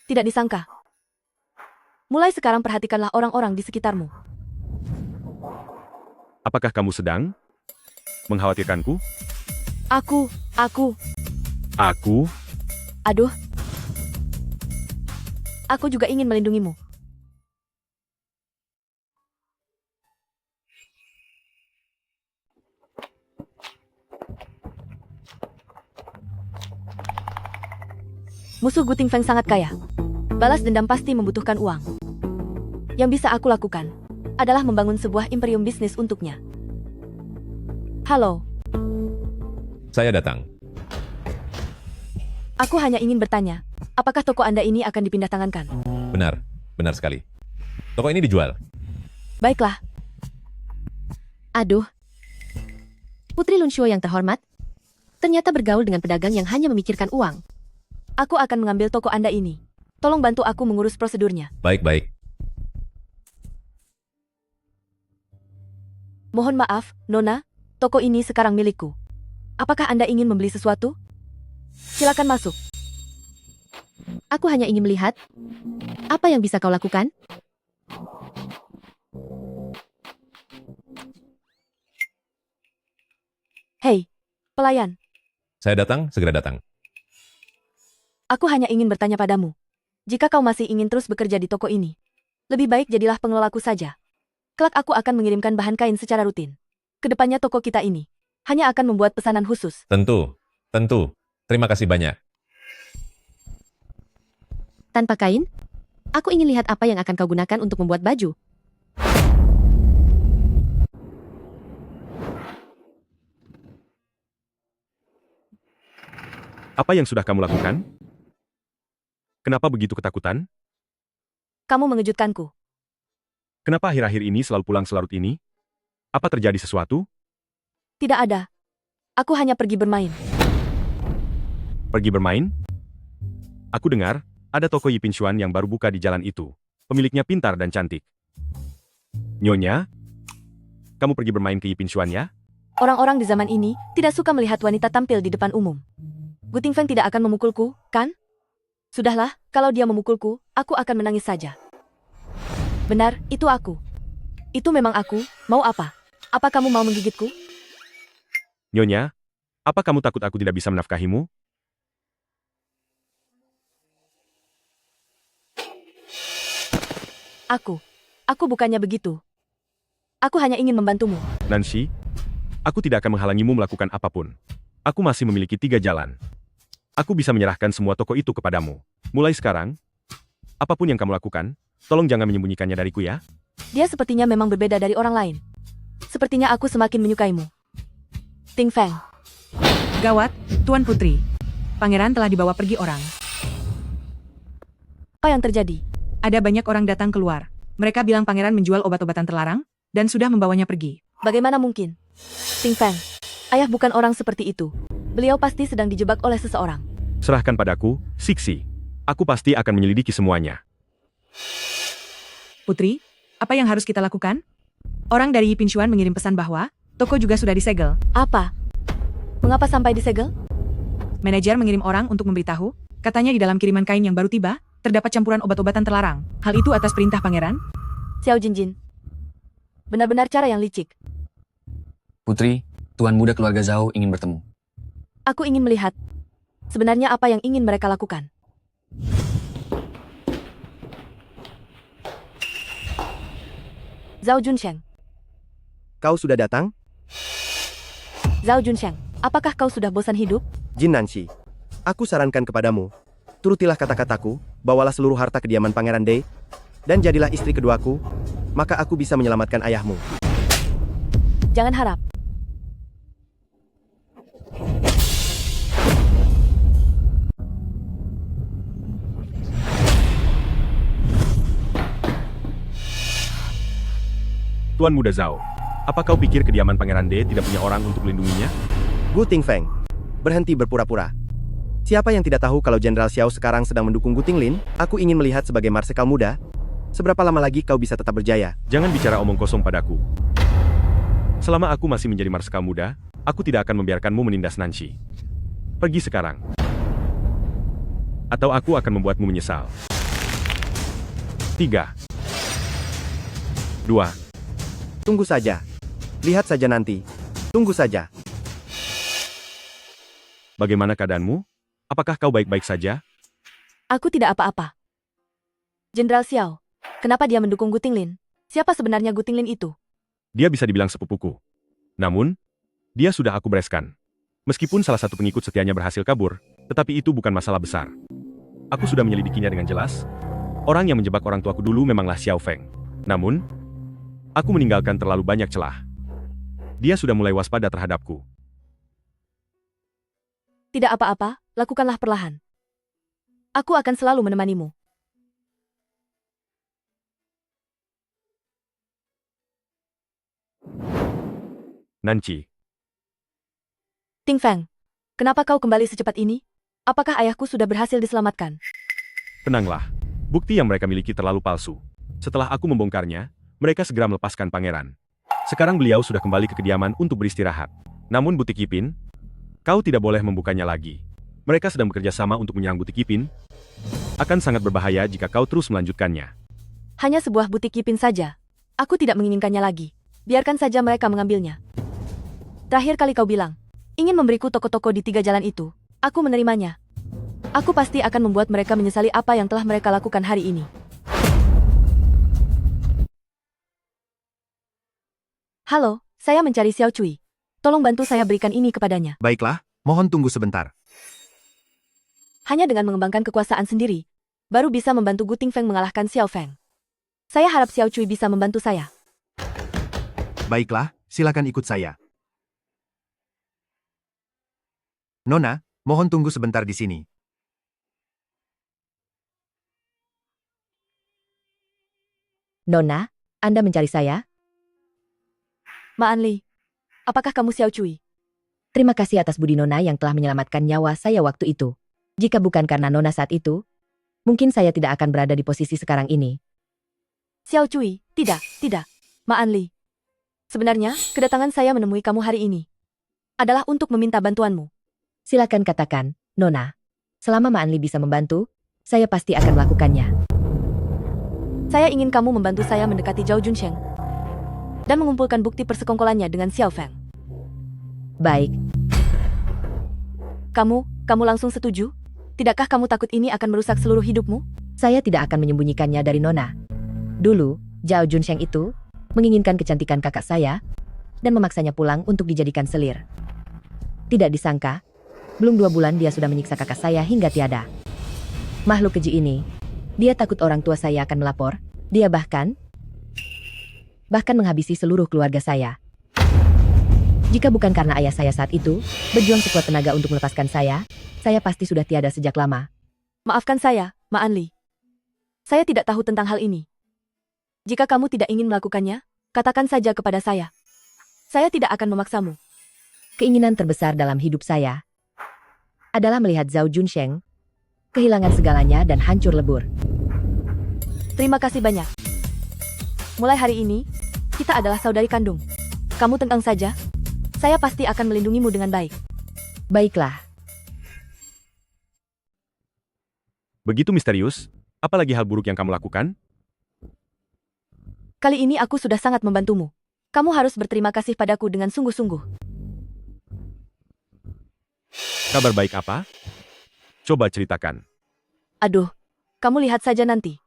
Tidak disangka. Mulai sekarang perhatikanlah orang-orang di sekitarmu. Apakah kamu sedang mengkhawatirkanku? Aku. Aduh. Aku juga ingin melindungimu. Musuh Gu Tingfeng sangat kaya. Balas dendam pasti membutuhkan uang. Yang bisa aku lakukan adalah membangun sebuah imperium bisnis untuknya. Halo, Saya datang. aku hanya ingin bertanya, apakah toko Anda ini akan dipindah tangankan? Benar. benar sekali. Toko ini dijual. Baiklah, Aduh. Putri Lunshuo yang terhormat, ternyata bergaul dengan pedagang yang hanya memikirkan uang. aku akan mengambil toko Anda ini. Tolong bantu aku mengurus prosedurnya. Baik-baik. Mohon maaf, Nona, toko ini sekarang milikku. Apakah Anda ingin membeli sesuatu? Silakan masuk. Aku hanya ingin melihat apa yang bisa kau lakukan. Hei, pelayan. Saya datang, segera datang. Aku hanya ingin bertanya padamu. Jika kau masih ingin terus bekerja di toko ini, lebih baik jadilah pengelolaku saja. Kelak aku akan mengirimkan bahan kain secara rutin. Kedepannya toko kita ini hanya akan membuat pesanan khusus. Tentu, tentu. Terima kasih banyak. Tanpa kain, aku ingin lihat apa yang akan kau gunakan untuk membuat baju. Apa yang sudah kamu lakukan? Kenapa begitu ketakutan? Kamu mengejutkanku. Kenapa akhir-akhir ini selalu pulang selarut ini? Apa terjadi sesuatu? Tidak ada. Aku hanya pergi bermain. Pergi bermain? Aku dengar, ada toko Yipin Xuan yang baru buka di jalan itu. Pemiliknya pintar dan cantik. Nyonya, kamu pergi bermain ke Yipin Xuan ya? Orang-orang di zaman ini tidak suka melihat wanita tampil di depan umum. Guting Feng tidak akan memukulku, kan? Sudahlah, kalau dia memukulku, aku akan menangis saja. Benar, itu aku. Itu memang aku, mau apa? Apa kamu mau menggigitku? Nyonya, apa kamu takut aku tidak bisa menafkahimu? Aku bukannya begitu. Aku hanya ingin membantumu. Nancy, aku tidak akan menghalangimu melakukan apapun. Aku masih memiliki 3 jalan. Aku bisa menyerahkan semua toko itu kepadamu. Mulai sekarang, apapun yang kamu lakukan, tolong jangan menyembunyikannya dariku ya. Dia sepertinya memang berbeda dari orang lain. Sepertinya aku semakin menyukaimu. Ting Feng. Gawat, Tuan Putri. Pangeran telah dibawa pergi orang. Apa yang terjadi? Ada banyak orang datang keluar. Mereka bilang pangeran menjual obat-obatan terlarang, dan sudah membawanya pergi. Bagaimana mungkin? Ting Feng, ayah bukan orang seperti itu. Beliau pasti sedang dijebak oleh seseorang. Serahkan padaku, Sixi. Aku pasti akan menyelidiki semuanya. Putri, apa yang harus kita lakukan? Orang dari Yipin Xuan mengirim pesan bahwa toko juga sudah disegel. Apa? Mengapa sampai disegel? Manajer mengirim orang untuk memberitahu, katanya di dalam kiriman kain yang baru tiba, terdapat campuran obat-obatan terlarang. Hal itu atas perintah pangeran? Xiao Jinjin. Benar-benar cara yang licik. Putri, Tuan Muda keluarga Zhao ingin bertemu. Aku ingin melihat sebenarnya apa yang ingin mereka lakukan. Zhao Junsheng. Kau sudah datang? Zhao Junsheng, apakah kau sudah bosan hidup? Jin Nanshi, aku sarankan kepadamu, turutilah kata-kataku, bawalah seluruh harta kediaman Pangeran Dei, dan jadilah istri keduaku, maka aku bisa menyelamatkan ayahmu. Jangan harap. Tuan Muda Zhao, apa kau pikir kediaman Pangeran De tidak punya orang untuk melindunginya? Guting Feng, berhenti berpura-pura. Siapa yang tidak tahu kalau Jenderal Xiao sekarang sedang mendukung Guting Lin? Aku ingin melihat sebagai marsekal muda. Seberapa lama lagi kau bisa tetap berjaya? Jangan bicara omong kosong padaku. Selama aku masih menjadi marsekal muda, aku tidak akan membiarkanmu menindas Nanshi. Pergi sekarang. Atau aku akan membuatmu menyesal. 3, 2, Tunggu saja. Lihat saja nanti. Tunggu saja. Bagaimana keadaanmu? Apakah kau baik-baik saja? Aku tidak apa-apa. Jenderal Xiao, kenapa dia mendukung Guting Lin? Siapa sebenarnya Guting Lin itu? Dia bisa dibilang sepupuku. Namun, dia sudah aku bereskan. Meskipun salah satu pengikut setianya berhasil kabur, tetapi itu bukan masalah besar. Aku sudah menyelidikinya dengan jelas. Orang yang menjebak orang tuaku dulu memanglah Xiao Feng. Namun, aku meninggalkan terlalu banyak celah. Dia sudah mulai waspada terhadapku. Tidak apa-apa, lakukanlah perlahan. Aku akan selalu menemanimu. Nancy, Ting Feng, kenapa kau kembali secepat ini? Apakah ayahku sudah berhasil diselamatkan? tenanglah. Bukti yang mereka miliki terlalu palsu. Setelah aku membongkarnya, mereka segera melepaskan pangeran. Sekarang beliau sudah kembali ke kediaman untuk beristirahat. Namun butik Yipin, kau tidak boleh membukanya lagi. Mereka sedang bekerja sama untuk menyerang butik Yipin. Akan sangat berbahaya jika kau terus melanjutkannya. Hanya sebuah butik Yipin saja. Aku tidak menginginkannya lagi. Biarkan saja mereka mengambilnya. Terakhir kali kau bilang, ingin memberiku toko-toko di 3 jalan itu. Aku menerimanya. Aku pasti akan membuat mereka menyesali apa yang telah mereka lakukan hari ini. Halo, saya mencari Xiao Cui. Tolong bantu saya berikan ini kepadanya. Baiklah, mohon tunggu sebentar. Hanya dengan mengembangkan kekuasaan sendiri, baru bisa membantu Gu Tingfeng mengalahkan Xiao Feng. Saya harap Xiao Cui bisa membantu saya. Baiklah, silakan ikut saya. Nona, mohon tunggu sebentar di sini. Nona, Anda mencari saya? Ma Anli, apakah kamu Xiao Cui? Terima kasih atas budi Nona yang telah menyelamatkan nyawa saya waktu itu. Jika bukan karena Nona saat itu, mungkin saya tidak akan berada di posisi sekarang ini. Xiao Cui, tidak. Ma Anli. Sebenarnya, kedatangan saya menemui kamu hari ini adalah untuk meminta bantuanmu. Silakan katakan, Nona. Selama Ma Anli bisa membantu, saya pasti akan melakukannya. Saya ingin kamu membantu saya mendekati Zhao Junsheng dan mengumpulkan bukti persekongkolannya dengan Xiao Feng. Baik. Kamu langsung setuju? Tidakkah kamu takut ini akan merusak seluruh hidupmu? Saya tidak akan menyembunyikannya dari Nona. Dulu, Zhao Junsheng itu menginginkan kecantikan kakak saya dan memaksanya pulang untuk dijadikan selir. Tidak disangka, belum 2 bulan dia sudah menyiksa kakak saya hingga tiada. Makhluk keji ini, dia takut orang tua saya akan melapor. Dia bahkan menghabisi seluruh keluarga saya. Jika bukan karena ayah saya saat itu berjuang sekuat tenaga untuk melepaskan saya pasti sudah tiada sejak lama. Maafkan saya, Ma Anli. Saya tidak tahu tentang hal ini. Jika kamu tidak ingin melakukannya, katakan saja kepada saya. Saya tidak akan memaksamu. Keinginan terbesar dalam hidup saya adalah melihat Zhao Junsheng kehilangan segalanya dan hancur lebur. Terima kasih banyak. Mulai hari ini, kita adalah saudari kandung. Kamu tenang saja. Saya pasti akan melindungimu dengan baik. Baiklah. Begitu misterius, apalagi hal buruk yang kamu lakukan? Kali ini aku sudah sangat membantumu. Kamu harus berterima kasih padaku dengan sungguh-sungguh. Kabar baik apa? Coba ceritakan. Aduh, kamu lihat saja nanti.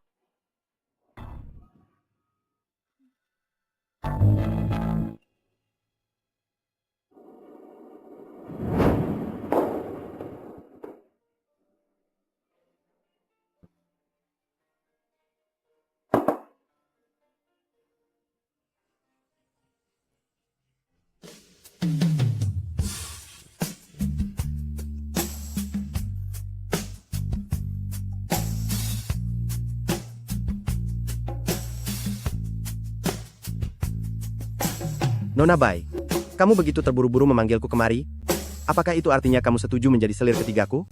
Nona Bai, kamu begitu terburu-buru memanggilku kemari? Apakah itu artinya kamu setuju menjadi selir ketigaku?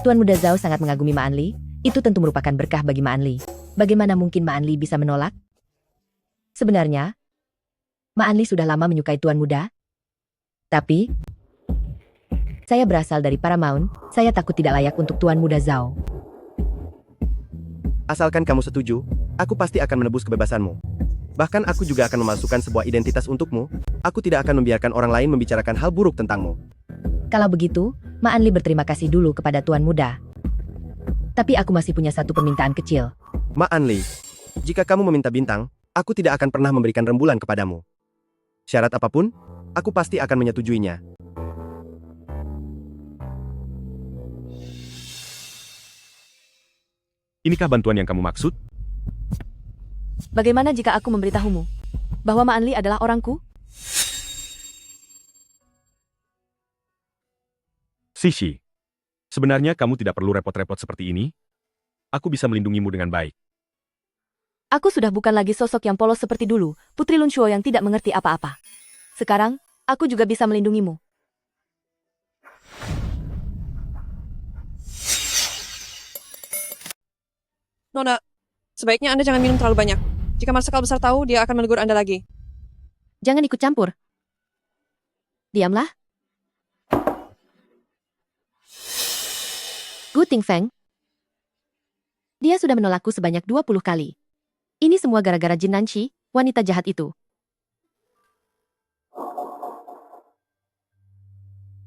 Tuan Muda Zhao sangat mengagumi Ma Anli. Itu tentu merupakan berkah bagi Ma Anli. Bagaimana mungkin Ma Anli bisa menolak? Sebenarnya, Ma Anli sudah lama menyukai Tuan Muda. Tapi, saya berasal dari Paramount. Saya takut tidak layak untuk Tuan Muda Zhao. Asalkan kamu setuju, aku pasti akan menebus kebebasanmu. Bahkan aku juga akan memasukkan sebuah identitas untukmu. Aku tidak akan membiarkan orang lain membicarakan hal buruk tentangmu. Kalau begitu, Ma Anli berterima kasih dulu kepada Tuan Muda. Tapi aku masih punya satu permintaan kecil. Ma Anli, jika kamu meminta bintang, aku tidak akan pernah memberikan rembulan kepadamu. Syarat apapun, aku pasti akan menyetujuinya. Inikah bantuan yang kamu maksud? Bagaimana jika aku memberitahumu bahwa Ma Anli adalah orangku? Sishi, sebenarnya kamu tidak perlu repot-repot seperti ini. aku bisa melindungimu dengan baik. Aku sudah bukan lagi sosok yang polos seperti dulu, Putri Lunshuo yang tidak mengerti apa-apa. Sekarang, aku juga bisa melindungimu. Nona, sebaiknya Anda jangan minum terlalu banyak. Jika marsikal besar tahu, dia akan menegur Anda lagi. Jangan ikut campur. Diamlah. Gu Tingfeng. Dia sudah menolakku sebanyak 20 kali. Ini semua gara-gara Jin Nanshi, wanita jahat itu.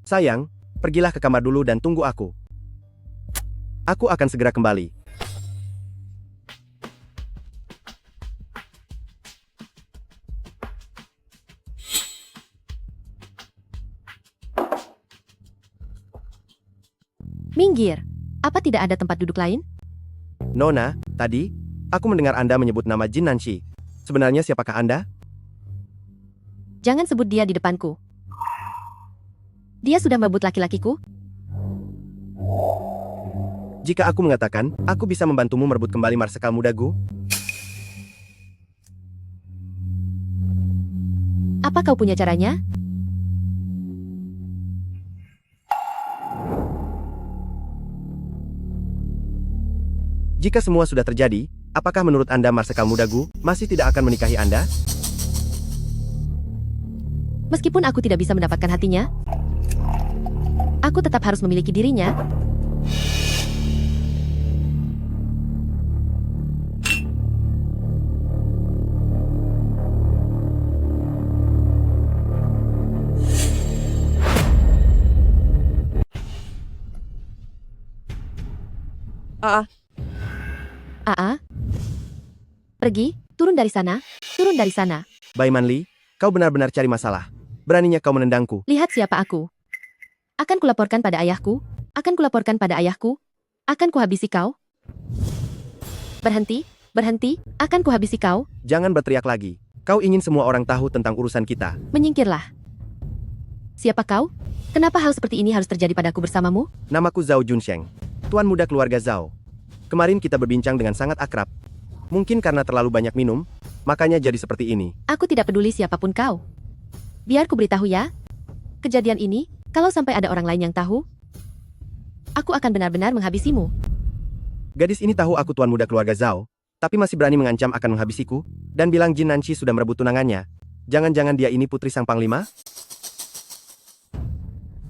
Sayang, pergilah ke kamar dulu dan tunggu aku. Aku akan segera kembali. Minggir. Apa tidak ada tempat duduk lain? Nona, tadi, aku mendengar Anda menyebut nama Jin Nanshi. Sebenarnya siapakah Anda? Jangan sebut dia di depanku. Dia sudah merebut laki-lakiku? Jika aku mengatakan, aku bisa membantumu merebut kembali marsikal muda Gu, apa kau punya caranya? jika semua sudah terjadi, apakah menurut Anda marsikal muda Gu masih tidak akan menikahi Anda? Meskipun aku tidak bisa mendapatkan hatinya, aku tetap harus memiliki dirinya. Aa, pergi, turun dari sana, turun dari sana. Bai Manli, kau benar-benar cari masalah. Beraninya kau menendangku. Lihat siapa aku. Akan kulaporkan pada ayahku, akan kulaporkan pada ayahku, akan kuhabisi kau. Berhenti, berhenti, akan kuhabisi kau. Jangan berteriak lagi. Kau ingin semua orang tahu tentang urusan kita. Menyingkirlah. Siapa kau? Kenapa hal seperti ini harus terjadi padaku bersamamu? Namaku Zhao Junsheng, tuan muda keluarga Zhao. Kemarin kita berbincang dengan sangat akrab. Mungkin karena terlalu banyak minum, makanya jadi seperti ini. Aku tidak peduli siapapun kau. Biar ku beritahu ya. Kejadian ini, kalau sampai ada orang lain yang tahu, aku akan benar-benar menghabisimu. Gadis ini tahu aku tuan muda keluarga Zhao, tapi masih berani mengancam akan menghabisiku, dan bilang Jin Nanshi sudah merebut tunangannya. Jangan-jangan dia ini putri sang panglima?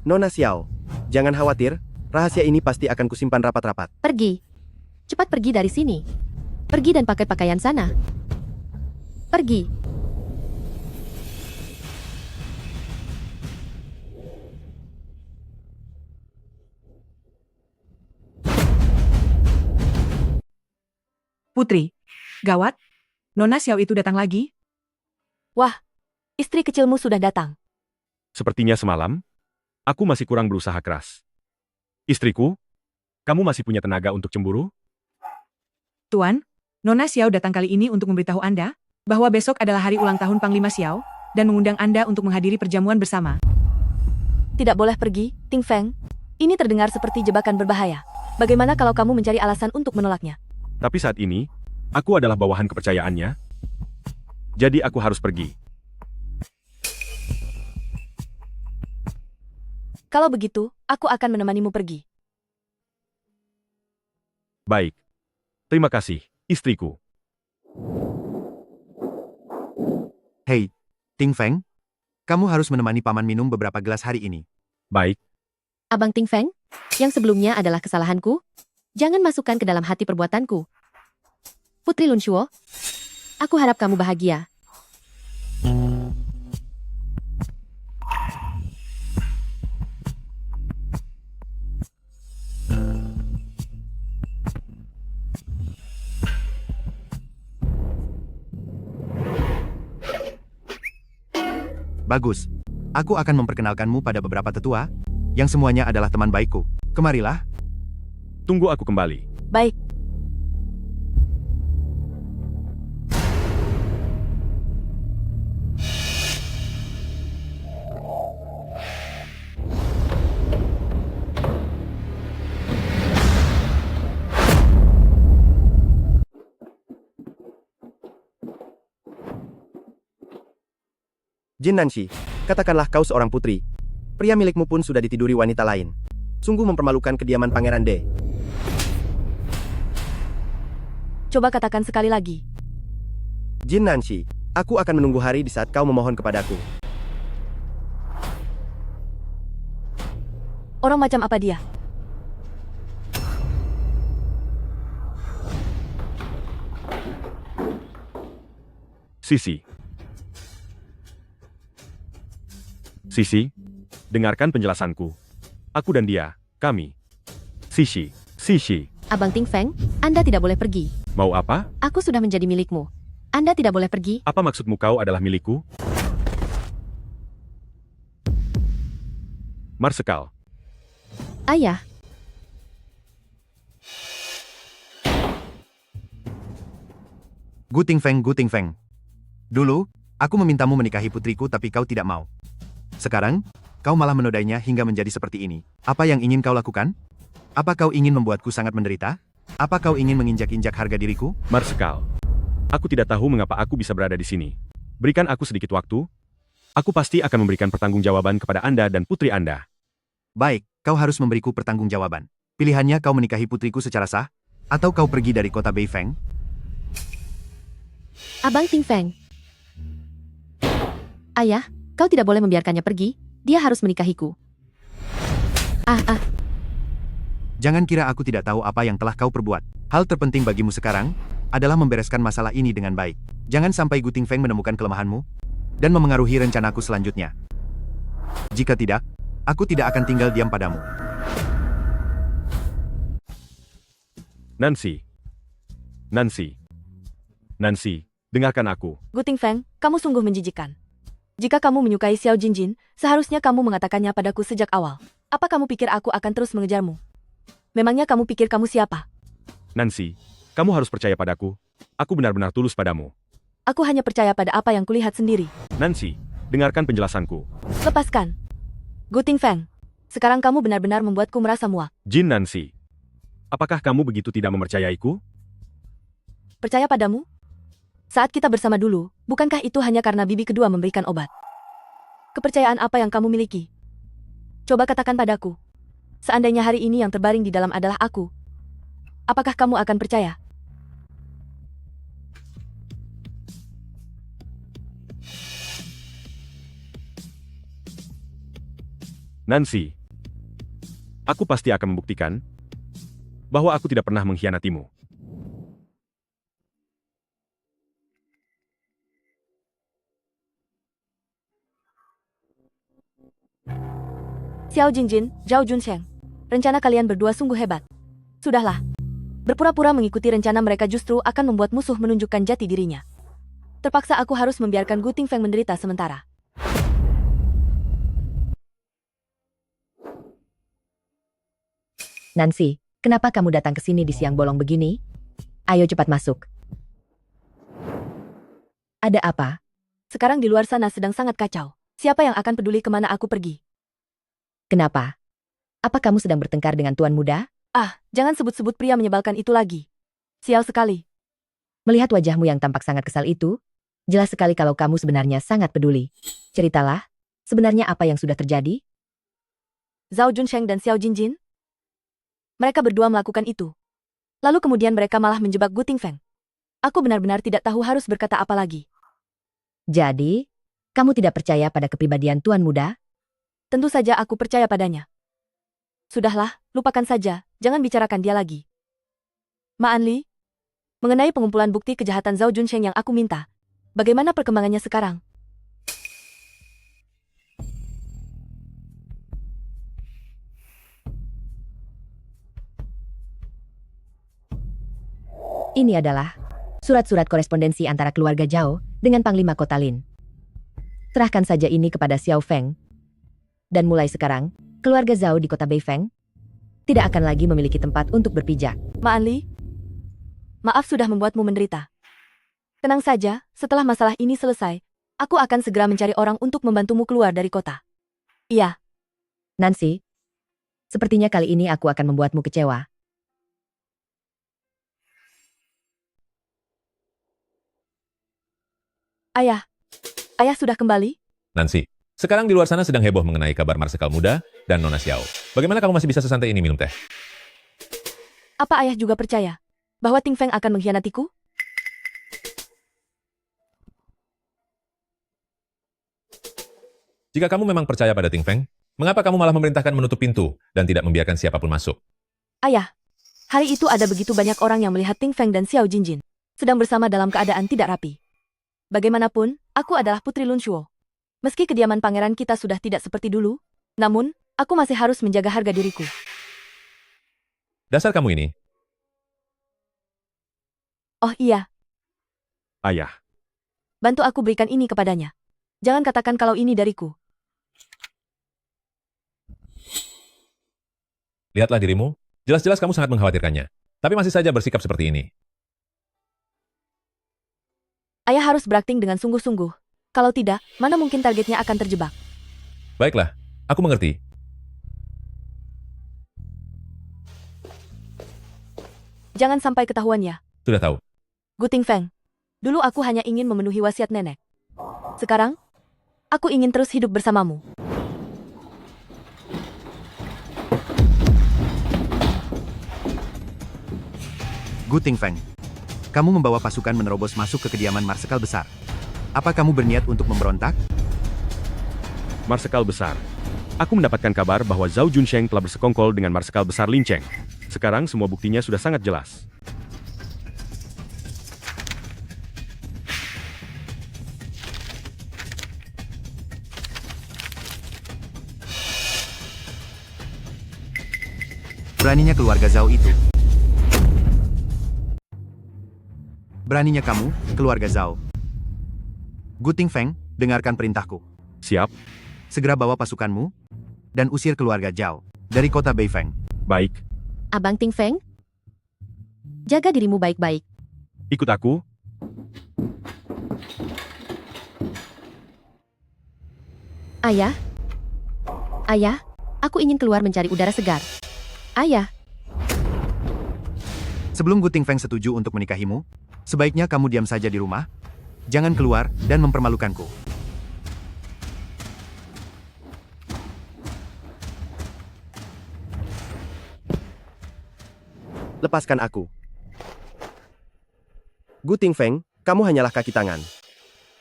Nona Xiao, jangan khawatir, rahasia ini pasti akan kusimpan rapat-rapat. Pergi. Cepat pergi dari sini. Pergi dan pakai pakaian sana. Pergi. Putri, gawat. Nona Xiao itu datang lagi? Wah, istri kecilmu sudah datang. Sepertinya semalam, aku masih kurang berusaha keras. Istriku, kamu masih punya tenaga untuk cemburu? Tuan, Nona Xiao datang kali ini untuk memberitahu Anda bahwa besok adalah hari ulang tahun Panglima Xiao dan mengundang Anda untuk menghadiri perjamuan bersama. Tidak boleh pergi, Ting Feng. Ini terdengar seperti jebakan berbahaya. Bagaimana kalau kamu mencari alasan untuk menolaknya? Tapi saat ini, aku adalah bawahan kepercayaannya. Jadi aku harus pergi. Kalau begitu, aku akan menemanimu pergi. Baik. Terima kasih, istriku. Hei, Ting Feng, kamu harus menemani paman minum beberapa gelas hari ini. Baik. Abang Ting Feng, yang sebelumnya adalah kesalahanku, jangan masukkan ke dalam hati perbuatanku. Putri Lunshuo, aku harap kamu bahagia. Bagus. Aku akan memperkenalkanmu pada beberapa tetua, yang semuanya adalah teman baikku. Kemarilah. Tunggu aku kembali. Baik. Jin Nanshi, katakanlah kau seorang putri. Pria milikmu pun sudah ditiduri wanita lain. Sungguh mempermalukan kediaman Pangeran De. Coba katakan sekali lagi. Jin Nanshi, aku akan menunggu hari di saat kau memohon kepadaku. Orang macam apa dia? Sisi. Sisi, dengarkan penjelasanku. Aku dan dia, kami. Sisi. Abang Ting Feng, Anda tidak boleh pergi. Mau apa? Aku sudah menjadi milikmu. Anda tidak boleh pergi. Apa maksudmu kau adalah milikku? Marsekal. Ayah, Gu Tingfeng. Dulu, aku memintamu menikahi putriku tapi kau tidak mau. Sekarang, kau malah menodainya hingga menjadi seperti ini. Apa yang ingin kau lakukan? Apa kau ingin membuatku sangat menderita? Apa kau ingin menginjak-injak harga diriku? Marsekal. Aku tidak tahu mengapa aku bisa berada di sini. Berikan aku sedikit waktu. Aku pasti akan memberikan pertanggungjawaban kepada Anda dan putri Anda. Baik, kau harus memberiku pertanggungjawaban. Pilihannya kau menikahi putriku secara sah, atau kau pergi dari kota Beifeng. Abang Ting Feng. Ayah, kau tidak boleh membiarkannya pergi. Dia harus menikahiku. Jangan kira aku tidak tahu apa yang telah kau perbuat. Hal terpenting bagimu sekarang adalah membereskan masalah ini dengan baik. Jangan sampai Gu Tingfeng menemukan kelemahanmu dan memengaruhi rencanaku selanjutnya. Jika tidak, aku tidak akan tinggal diam padamu. Nancy, dengarkan aku. Gu Tingfeng, kamu sungguh menjijikkan. Jika kamu menyukai Xiao Jinjin, seharusnya kamu mengatakannya padaku sejak awal. Apa kamu pikir aku akan terus mengejarmu? Memangnya kamu pikir kamu siapa? Nancy, kamu harus percaya padaku. Aku benar-benar tulus padamu. Aku hanya percaya pada apa yang kulihat sendiri. Nancy, dengarkan penjelasanku. Lepaskan. Gu Tingfeng, sekarang kamu benar-benar membuatku merasa muak. Jin Nancy, apakah kamu begitu tidak mempercayaiku? Percaya padamu? Saat kita bersama dulu, bukankah itu hanya karena bibi kedua memberikan obat? Kepercayaan apa yang kamu miliki? Coba katakan padaku. Seandainya hari ini yang terbaring di dalam adalah aku, apakah kamu akan percaya? Nancy, aku pasti akan membuktikan bahwa aku tidak pernah mengkhianatimu. Xiao Jinjin, Zhao Junsheng. Rencana kalian berdua sungguh hebat. Sudahlah. Berpura-pura mengikuti rencana mereka justru akan membuat musuh menunjukkan jati dirinya. Terpaksa aku harus membiarkan Gu Tingfeng menderita sementara. Nancy, kenapa kamu datang ke sini di siang bolong begini? Ayo cepat masuk. Ada apa? Sekarang di luar sana sedang sangat kacau. Siapa yang akan peduli kemana aku pergi? Kenapa? Apa kamu sedang bertengkar dengan tuan muda? Jangan sebut-sebut pria menyebalkan itu lagi. Sial sekali. Melihat wajahmu yang tampak sangat kesal itu, jelas sekali kalau kamu sebenarnya sangat peduli. Ceritalah, sebenarnya apa yang sudah terjadi? Zhao Junsheng dan Xiao Jinjin? Mereka berdua melakukan itu. Lalu kemudian mereka malah menjebak Gu Tingfeng. Aku benar-benar tidak tahu harus berkata apa lagi. Jadi, kamu tidak percaya pada kepribadian tuan muda? Tentu saja aku percaya padanya. Sudahlah, lupakan saja, jangan bicarakan dia lagi. Ma Anli, mengenai pengumpulan bukti kejahatan Zhao Junsheng yang aku minta, bagaimana perkembangannya sekarang? Ini adalah surat-surat korespondensi antara keluarga Zhao dengan Panglima Kota Lin. Serahkan saja ini kepada Xiao Feng. Dan mulai sekarang, keluarga Zhao di kota Beifeng tidak akan lagi memiliki tempat untuk berpijak. Ma Anli, maaf sudah membuatmu menderita. Tenang saja, setelah masalah ini selesai, aku akan segera mencari orang untuk membantumu keluar dari kota. Iya. Nancy, sepertinya kali ini aku akan membuatmu kecewa. Ayah sudah kembali? Nancy, sekarang di luar sana sedang heboh mengenai kabar Marsekal Muda dan Nona Xiao. Bagaimana kamu masih bisa sesantai ini minum teh? Apa ayah juga percaya bahwa Ting Feng akan mengkhianatiku? Jika kamu memang percaya pada Ting Feng, mengapa kamu malah memerintahkan menutup pintu dan tidak membiarkan siapapun masuk? Ayah, hari itu ada begitu banyak orang yang melihat Ting Feng dan Xiao Jinjin sedang bersama dalam keadaan tidak rapi. Bagaimanapun, aku adalah Putri Lun Shuo. Meski kediaman pangeran kita sudah tidak seperti dulu, namun, aku masih harus menjaga harga diriku. Dasar kamu ini. Oh iya, Ayah, bantu aku berikan ini kepadanya. Jangan katakan kalau ini dariku. Lihatlah dirimu, jelas-jelas kamu sangat mengkhawatirkannya. Tapi masih saja bersikap seperti ini. Ayah harus berakting dengan sungguh-sungguh. Kalau tidak, mana mungkin targetnya akan terjebak. Baiklah, aku mengerti. Jangan sampai ketahuan ya. Sudah tahu. Gu Ting Feng. Dulu aku hanya ingin memenuhi wasiat nenek. Sekarang, aku ingin terus hidup bersamamu. Gu Ting Feng, kamu membawa pasukan menerobos masuk ke kediaman Marsekal Besar. Apa kamu berniat untuk memberontak? Marsekal Besar. Aku mendapatkan kabar bahwa Zhao Junsheng telah bersekongkol dengan Marsekal Besar Lin Cheng. Sekarang semua buktinya sudah sangat jelas. Beraninya keluarga Zhao itu. Beraninya kamu, keluarga Zhao. Gu Ting Feng, dengarkan perintahku. Siap. Segera bawa pasukanmu dan usir keluarga Zhao dari kota Beifeng. Baik. Abang Ting Feng, jaga dirimu baik-baik. Ikut aku. Ayah, ayah, aku ingin keluar mencari udara segar. Ayah, Sebelum Gu Ting Feng setuju untuk menikahimu, sebaiknya kamu diam saja di rumah. Jangan keluar dan mempermalukanku. Lepaskan aku. Gu Ting Feng, kamu hanyalah kaki tangan.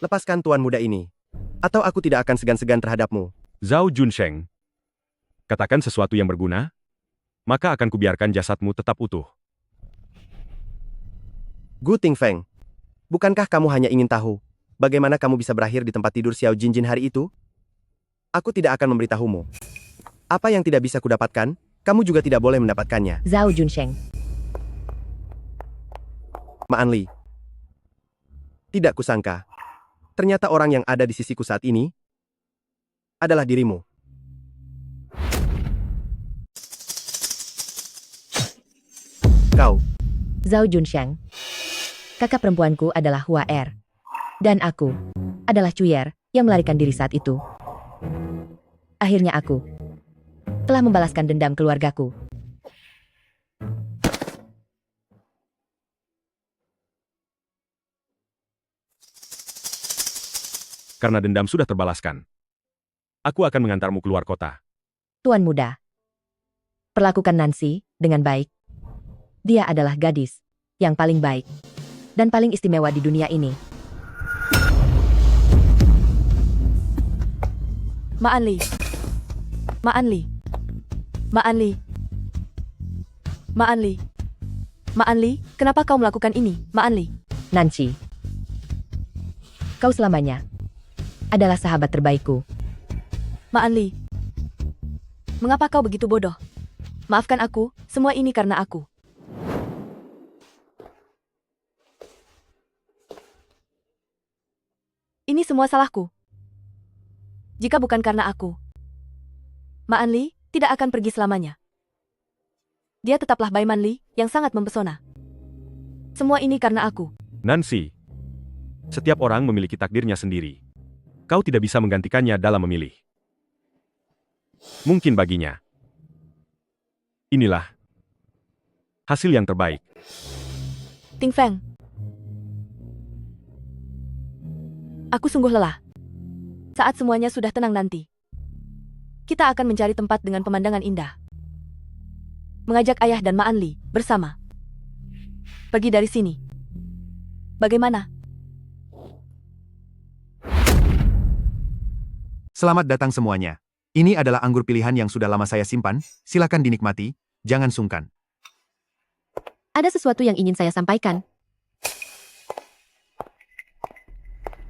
Lepaskan tuan muda ini, atau aku tidak akan segan-segan terhadapmu. Zhao Junsheng. Katakan sesuatu yang berguna, maka akan kubiarkan jasadmu tetap utuh. Gu Ting Feng, bukankah kamu hanya ingin tahu bagaimana kamu bisa berakhir di tempat tidur Xiao Jinjin hari itu? Aku tidak akan memberitahumu. Apa yang tidak bisa kudapatkan, kamu juga tidak boleh mendapatkannya. Zhao Junsheng. Ma Anli. Tidak kusangka. Ternyata orang yang ada di sisiku saat ini adalah dirimu. Kau. Zhao Junsheng. Kakak perempuanku adalah Hua Er. Dan aku adalah Cuyer yang melarikan diri saat itu. Akhirnya aku telah membalaskan dendam keluargaku. Karena dendam sudah terbalaskan. Aku akan mengantarmu keluar kota. Tuan muda, perlakukan Nancy dengan baik. Dia adalah gadis yang paling baik dan paling istimewa di dunia ini. Ma Anli. Ma Anli. Ma Anli. Ma Anli. Ma Anli, kenapa kau melakukan ini, Ma Anli? Nancy, kau selamanya adalah sahabat terbaikku. Ma Anli. Mengapa kau begitu bodoh? Maafkan aku, semua ini karena aku. Ini semua salahku. Jika bukan karena aku, Ma Anli tidak akan pergi selamanya. Dia tetaplah Bai Manli yang sangat mempesona. Semua ini karena aku. Nancy, setiap orang memiliki takdirnya sendiri. Kau tidak bisa menggantikannya dalam memilih. Mungkin baginya, inilah hasil yang terbaik. Ting Feng. Aku sungguh lelah. Saat semuanya sudah tenang nanti, kita akan mencari tempat dengan pemandangan indah. Mengajak ayah dan Ma Anli bersama. Pergi dari sini. Bagaimana? Selamat datang semuanya. Ini adalah anggur pilihan yang sudah lama saya simpan. Silakan dinikmati, jangan sungkan. Ada sesuatu yang ingin saya sampaikan.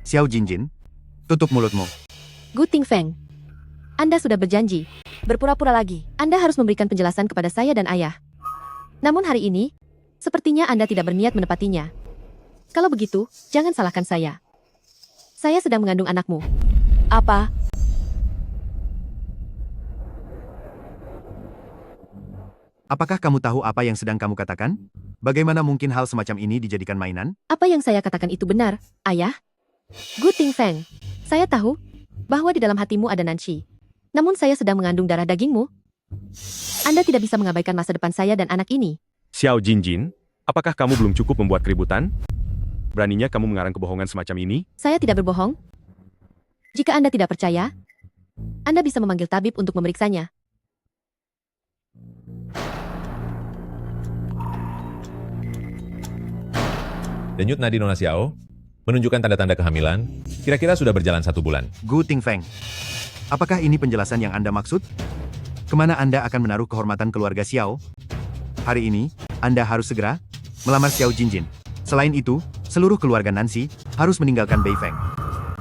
Xiao Jinjin, tutup mulutmu. Gu Tingfeng, Anda sudah berjanji. Berpura-pura lagi. Anda harus memberikan penjelasan kepada saya dan ayah. Namun hari ini, sepertinya Anda tidak berniat menepatinya. Kalau begitu, jangan salahkan saya. Saya sedang mengandung anakmu. Apa? Apakah kamu tahu apa yang sedang kamu katakan? Bagaimana mungkin hal semacam ini dijadikan mainan? Apa yang saya katakan itu benar, ayah? Gu Tingfeng, saya tahu bahwa di dalam hatimu ada Nancy. Namun saya sedang mengandung darah dagingmu. Anda tidak bisa mengabaikan masa depan saya dan anak ini. Xiao Jinjin, apakah kamu belum cukup membuat keributan? Beraninya kamu mengarang kebohongan semacam ini? Saya tidak berbohong. Jika Anda tidak percaya, Anda bisa memanggil tabib untuk memeriksanya. Denyut nadi Nona Xiao menunjukkan tanda-tanda kehamilan, kira-kira sudah berjalan 1 bulan. Gu Tingfeng, apakah ini penjelasan yang Anda maksud? Kemana Anda akan menaruh kehormatan keluarga Xiao? Hari ini, Anda harus segera melamar Xiao Jinjin. Selain itu, seluruh keluarga Nancy harus meninggalkan Beifeng.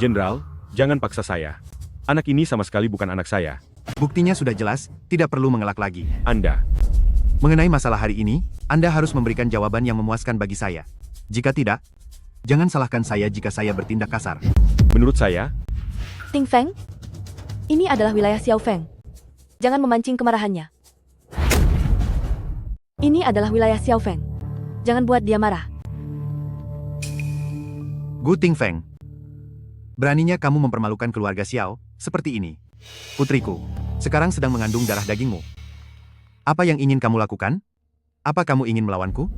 Jenderal, jangan paksa saya. Anak ini sama sekali bukan anak saya. Buktinya sudah jelas, tidak perlu mengelak lagi. Anda. Mengenai masalah hari ini, Anda harus memberikan jawaban yang memuaskan bagi saya. Jika tidak, jangan salahkan saya jika saya bertindak kasar. Menurut saya, Tingfeng, ini adalah wilayah Xiao Feng. Jangan memancing kemarahannya. Ini adalah wilayah Xiao Feng. Jangan buat dia marah. Gu Tingfeng, beraninya kamu mempermalukan keluarga Xiao seperti ini. Putriku, sekarang sedang mengandung darah dagingmu. Apa yang ingin kamu lakukan? Apa kamu ingin melawanku?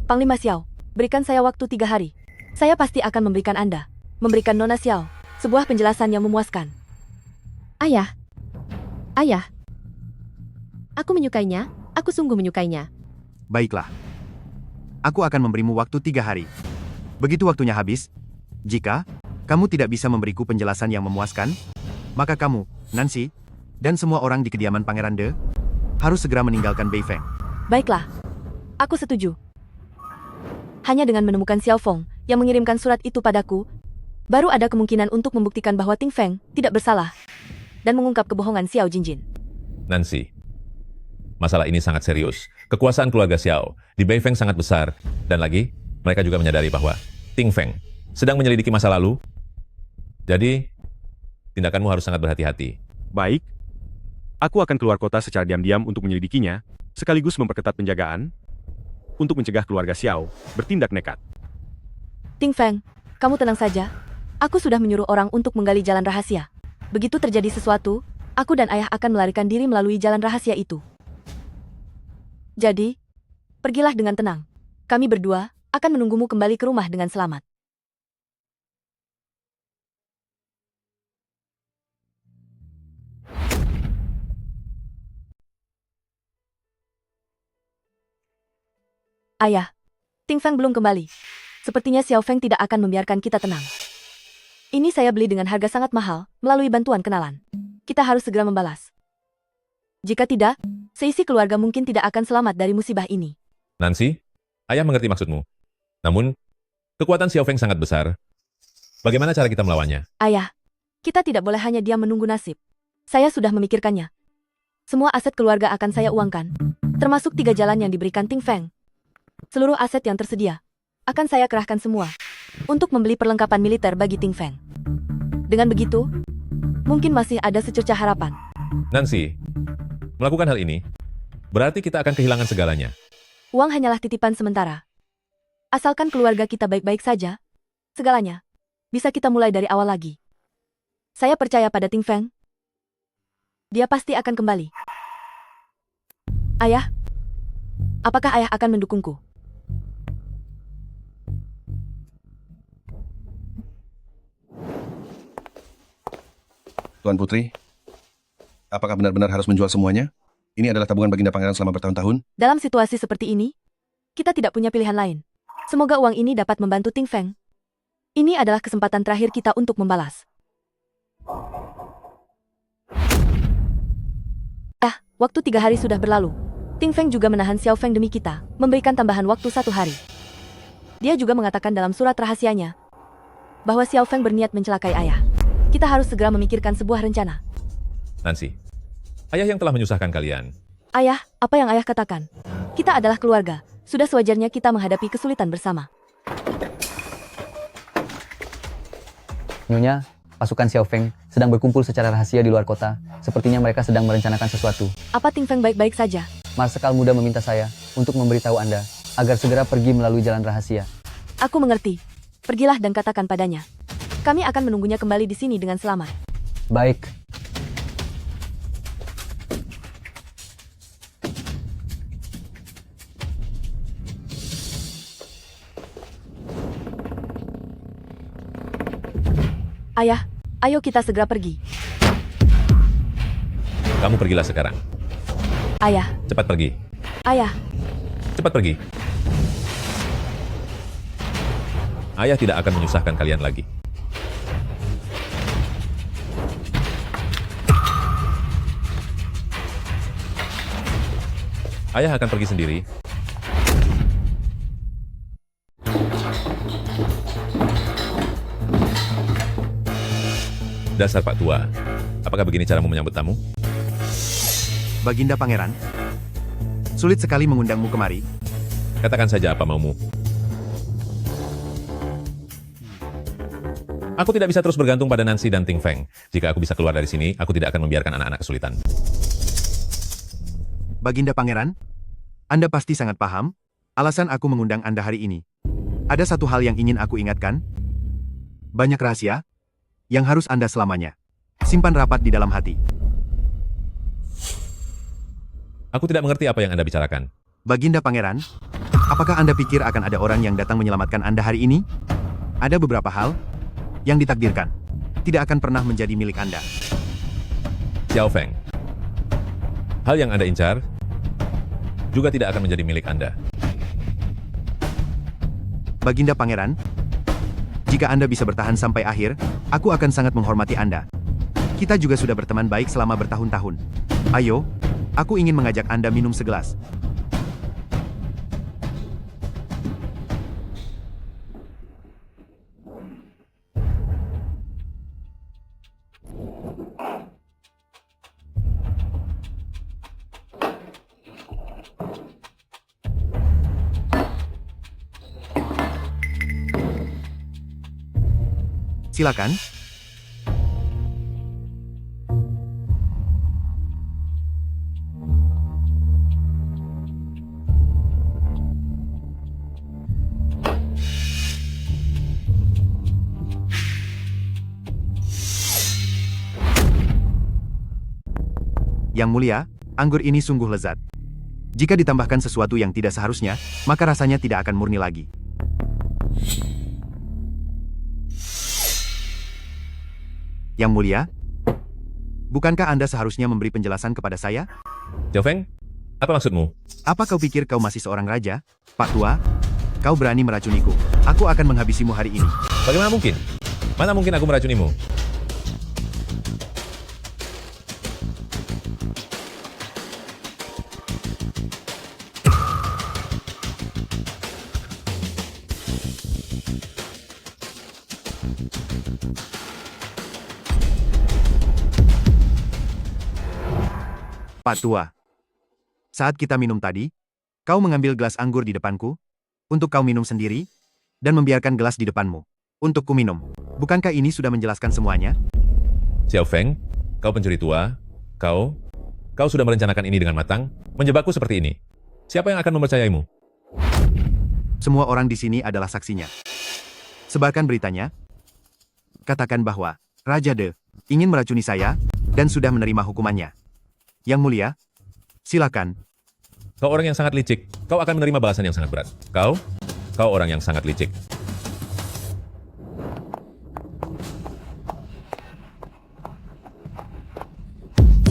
Panglima Xiao, berikan saya waktu 3 hari. Saya pasti akan memberikan Anda, memberikan Nona Xiao, sebuah penjelasan yang memuaskan. Ayah. Ayah. Aku menyukainya, aku sungguh menyukainya. Baiklah. Aku akan memberimu waktu 3 hari. Begitu waktunya habis, jika kamu tidak bisa memberiku penjelasan yang memuaskan, maka kamu, Nancy, dan semua orang di kediaman Pangeran De harus segera meninggalkan Beifeng. Baiklah. Aku setuju. Hanya dengan menemukan Xiao Feng yang mengirimkan surat itu padaku, baru ada kemungkinan untuk membuktikan bahwa Tingfeng tidak bersalah dan mengungkap kebohongan Xiao Jinjin. Nancy, masalah ini sangat serius. Kekuasaan keluarga Xiao di Beifeng sangat besar. Dan lagi, mereka juga menyadari bahwa Tingfeng sedang menyelidiki masa lalu. Jadi, tindakanmu harus sangat berhati-hati. baik. Aku akan keluar kota secara diam-diam untuk menyelidikinya, sekaligus memperketat penjagaan untuk mencegah keluarga Xiao bertindak nekat. Tingfeng, kamu tenang saja. Aku sudah menyuruh orang untuk menggali jalan rahasia. Begitu terjadi sesuatu, aku dan ayah akan melarikan diri melalui jalan rahasia itu. Jadi, pergilah dengan tenang. Kami berdua akan menunggumu kembali ke rumah dengan selamat. Ayah, Tingfeng belum kembali. Sepertinya Xiao Feng tidak akan membiarkan kita tenang. Ini saya beli dengan harga sangat mahal, melalui bantuan kenalan. Kita harus segera membalas. Jika tidak, seisi keluarga mungkin tidak akan selamat dari musibah ini. Nancy, ayah mengerti maksudmu. Namun, kekuatan Xiao Feng sangat besar. Bagaimana cara kita melawannya? Ayah, kita tidak boleh hanya diam menunggu nasib. Saya sudah memikirkannya. Semua aset keluarga akan saya uangkan, termasuk 3 jalan yang diberikan Tingfeng. Seluruh aset yang tersedia akan saya kerahkan semua untuk membeli perlengkapan militer bagi Tingfeng. Dengan begitu, mungkin masih ada secercah harapan. Nancy, melakukan hal ini berarti kita akan kehilangan segalanya. Uang hanyalah titipan sementara. Asalkan keluarga kita baik-baik saja, segalanya bisa kita mulai dari awal lagi. Saya percaya pada Tingfeng. Dia pasti akan kembali. Ayah, apakah ayah akan mendukungku? Tuan Putri, apakah benar-benar harus menjual semuanya? Ini adalah tabungan Baginda Pangeran selama bertahun-tahun. Dalam situasi seperti ini, kita tidak punya pilihan lain. Semoga uang ini dapat membantu Ting Feng. Ini adalah kesempatan terakhir kita untuk membalas. Waktu 3 hari sudah berlalu. Ting Feng juga menahan Xiao Feng demi kita, memberikan tambahan waktu 1 hari. Dia juga mengatakan dalam surat rahasianya bahwa Xiao Feng berniat mencelakai ayah. Kita harus segera memikirkan sebuah rencana. Nancy, ayah yang telah menyusahkan kalian. Ayah, apa yang ayah katakan? Kita adalah keluarga. Sudah sewajarnya kita menghadapi kesulitan bersama. Nyonya, pasukan Xiao Feng sedang berkumpul secara rahasia di luar kota. Sepertinya mereka sedang merencanakan sesuatu. Apa Ting Feng baik-baik saja? Marsekal muda meminta saya untuk memberitahu Anda agar segera pergi melalui jalan rahasia. Aku mengerti. Pergilah dan katakan padanya. Kami akan menunggunya kembali di sini dengan selamat. Baik. Ayah, ayo kita segera pergi. Kamu pergilah sekarang. Ayah, Cepat pergi. ayah, Cepat pergi. Ayah tidak akan menyusahkan kalian lagi. Ayah akan pergi sendiri. Dasar Pak Tua. Apakah begini caramu menyambut tamu? Baginda Pangeran, sulit sekali mengundangmu kemari. Katakan saja apa maumu. Aku tidak bisa terus bergantung pada Nancy dan Ting Feng. Jika aku bisa keluar dari sini, aku tidak akan membiarkan anak-anak kesulitan. Baginda Pangeran, Anda pasti sangat paham alasan aku mengundang Anda hari ini. Ada satu hal yang ingin aku ingatkan. Banyak rahasia yang harus Anda selamanya simpan rapat di dalam hati. Aku tidak mengerti apa yang Anda bicarakan. Baginda Pangeran, apakah Anda pikir akan ada orang yang datang menyelamatkan Anda hari ini? Ada beberapa hal yang ditakdirkan tidak akan pernah menjadi milik Anda. Xiao Feng, hal yang Anda incar juga tidak akan menjadi milik Anda. Baginda Pangeran, jika Anda bisa bertahan sampai akhir, aku akan sangat menghormati Anda. Kita juga sudah berteman baik selama bertahun-tahun. Ayo, aku ingin mengajak Anda minum segelas. Silakan. Yang mulia, anggur ini sungguh lezat. Jika ditambahkan sesuatu yang tidak seharusnya, maka rasanya tidak akan murni lagi. Yang mulia, bukankah Anda seharusnya memberi penjelasan kepada saya? Xiao Feng, apa maksudmu? Apa kau pikir kau masih seorang raja? Pak Tua, kau berani meracuniku. Aku akan menghabisimu hari ini. Bagaimana mungkin? Mana mungkin aku meracunimu? Pak Tua, saat kita minum tadi, kau mengambil gelas anggur di depanku, untuk kau minum sendiri, dan membiarkan gelas di depanmu, untuk ku minum. Bukankah ini sudah menjelaskan semuanya? Xiao Feng, kau pencuri tua. Kau sudah merencanakan ini dengan matang, menjebakku seperti ini. Siapa yang akan mempercayaimu? Semua orang di sini adalah saksinya. Sebarkan beritanya. Katakan bahwa Raja De ingin meracuni saya, dan sudah menerima hukumannya. Yang mulia, silakan. Kau orang yang sangat licik. Kau akan menerima balasan yang sangat berat. Kau orang yang sangat licik.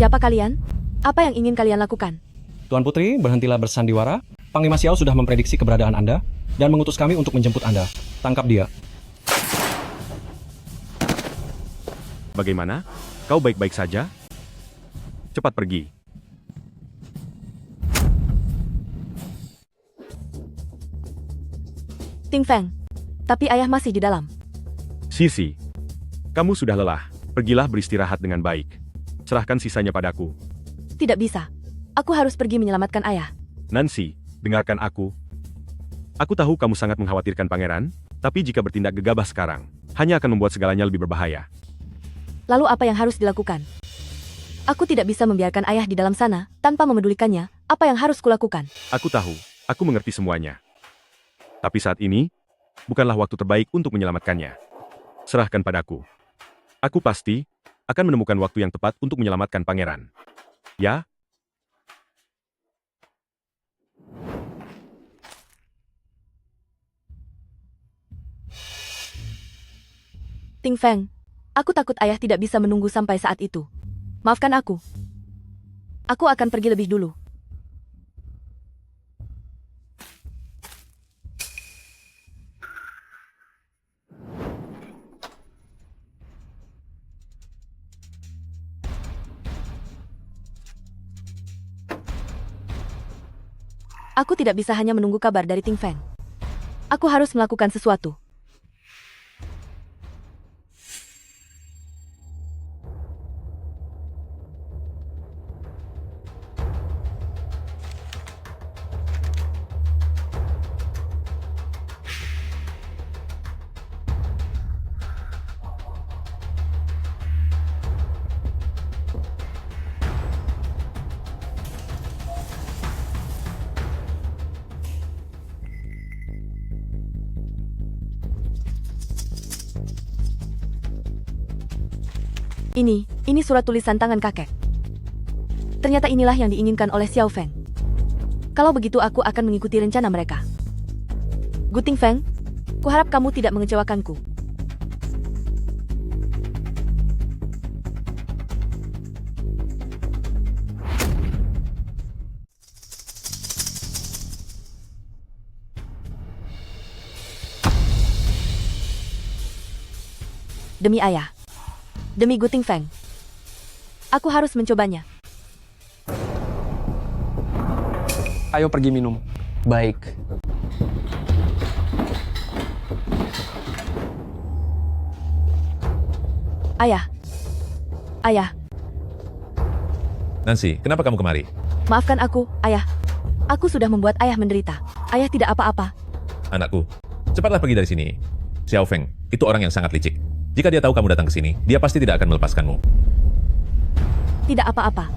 Siapa kalian? Apa yang ingin kalian lakukan? Tuan Putri, berhentilah bersandiwara. Panglima Xiao sudah memprediksi keberadaan Anda dan mengutus kami untuk menjemput Anda. Tangkap dia. Bagaimana? Kau baik-baik saja? Cepat pergi. Ting Feng. Tapi ayah masih di dalam. Sisi, kamu sudah lelah. Pergilah beristirahat dengan baik. Serahkan sisanya padaku. Tidak bisa. Aku harus pergi menyelamatkan ayah. Nancy, dengarkan aku. Aku tahu kamu sangat mengkhawatirkan pangeran, tapi jika bertindak gegabah sekarang, hanya akan membuat segalanya lebih berbahaya. Lalu apa yang harus dilakukan? Aku tidak bisa membiarkan ayah di dalam sana, tanpa memedulikannya. Apa yang harus kulakukan? Aku tahu, aku mengerti semuanya. Tapi saat ini, bukanlah waktu terbaik untuk menyelamatkannya. Serahkan padaku. Aku pasti akan menemukan waktu yang tepat untuk menyelamatkan pangeran. Ya? Ting Feng, aku takut ayah tidak bisa menunggu sampai saat itu. Maafkan aku. Aku akan pergi lebih dulu. Aku tidak bisa hanya menunggu kabar dari Ting Feng. Aku harus melakukan sesuatu. Ini surat tulisan tangan kakek. Ternyata inilah yang diinginkan oleh Xiao Feng. Kalau begitu aku akan mengikuti rencana mereka. Gu Ting Feng, kuharap kamu tidak mengecewakanku. Demi ayah. Demi Gu Ting Feng. Aku harus mencobanya. Ayo pergi minum. Baik. Ayah. Ayah, Nancy, kenapa kamu kemari? maafkan aku, ayah. Aku sudah membuat ayah menderita. Ayah tidak apa-apa. Anakku, cepatlah pergi dari sini. Xiao Feng, itu orang yang sangat licik. Jika dia tahu kamu datang ke sini, dia pasti tidak akan melepaskanmu. Tidak apa-apa.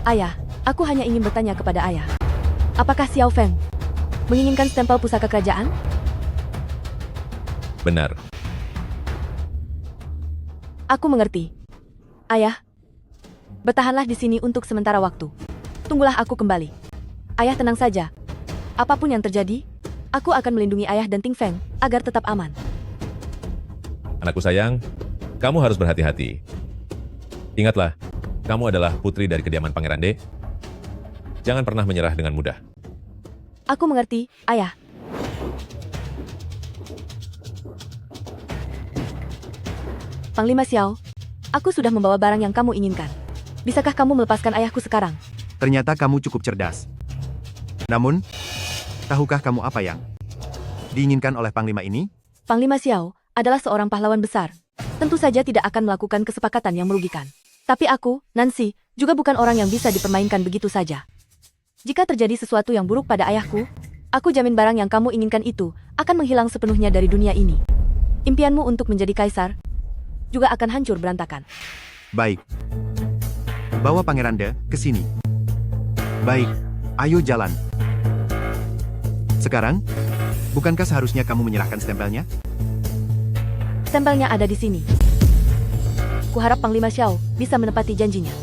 Ayah, aku hanya ingin bertanya kepada ayah. Apakah Xiao Feng menginginkan stempel pusaka kerajaan? Benar. Aku mengerti. Ayah, bertahanlah di sini untuk sementara waktu. Tunggulah aku kembali. Ayah tenang saja. Apapun yang terjadi, aku akan melindungi ayah dan Ting Feng agar tetap aman. Anakku sayang, kamu harus berhati-hati. Ingatlah, kamu adalah putri dari kediaman Pangeran De. Jangan pernah menyerah dengan mudah. Aku mengerti, ayah. Panglima Xiao, aku sudah membawa barang yang kamu inginkan. Bisakah kamu melepaskan ayahku sekarang? Ternyata kamu cukup cerdas. Namun, tahukah kamu apa yang diinginkan oleh Panglima ini? Panglima Xiao adalah seorang pahlawan besar. Tentu saja tidak akan melakukan kesepakatan yang merugikan. Tapi aku, Nancy, juga bukan orang yang bisa dipermainkan begitu saja. Jika terjadi sesuatu yang buruk pada ayahku, aku jamin barang yang kamu inginkan itu akan menghilang sepenuhnya dari dunia ini. Impianmu untuk menjadi kaisar juga akan hancur berantakan. Baik. Bawa Pangeran De ke sini. Baik, ayo jalan. Sekarang, bukankah seharusnya kamu menyerahkan stempelnya? Stempelnya ada di sini. Kuharap Panglima Xiao bisa menepati janjinya.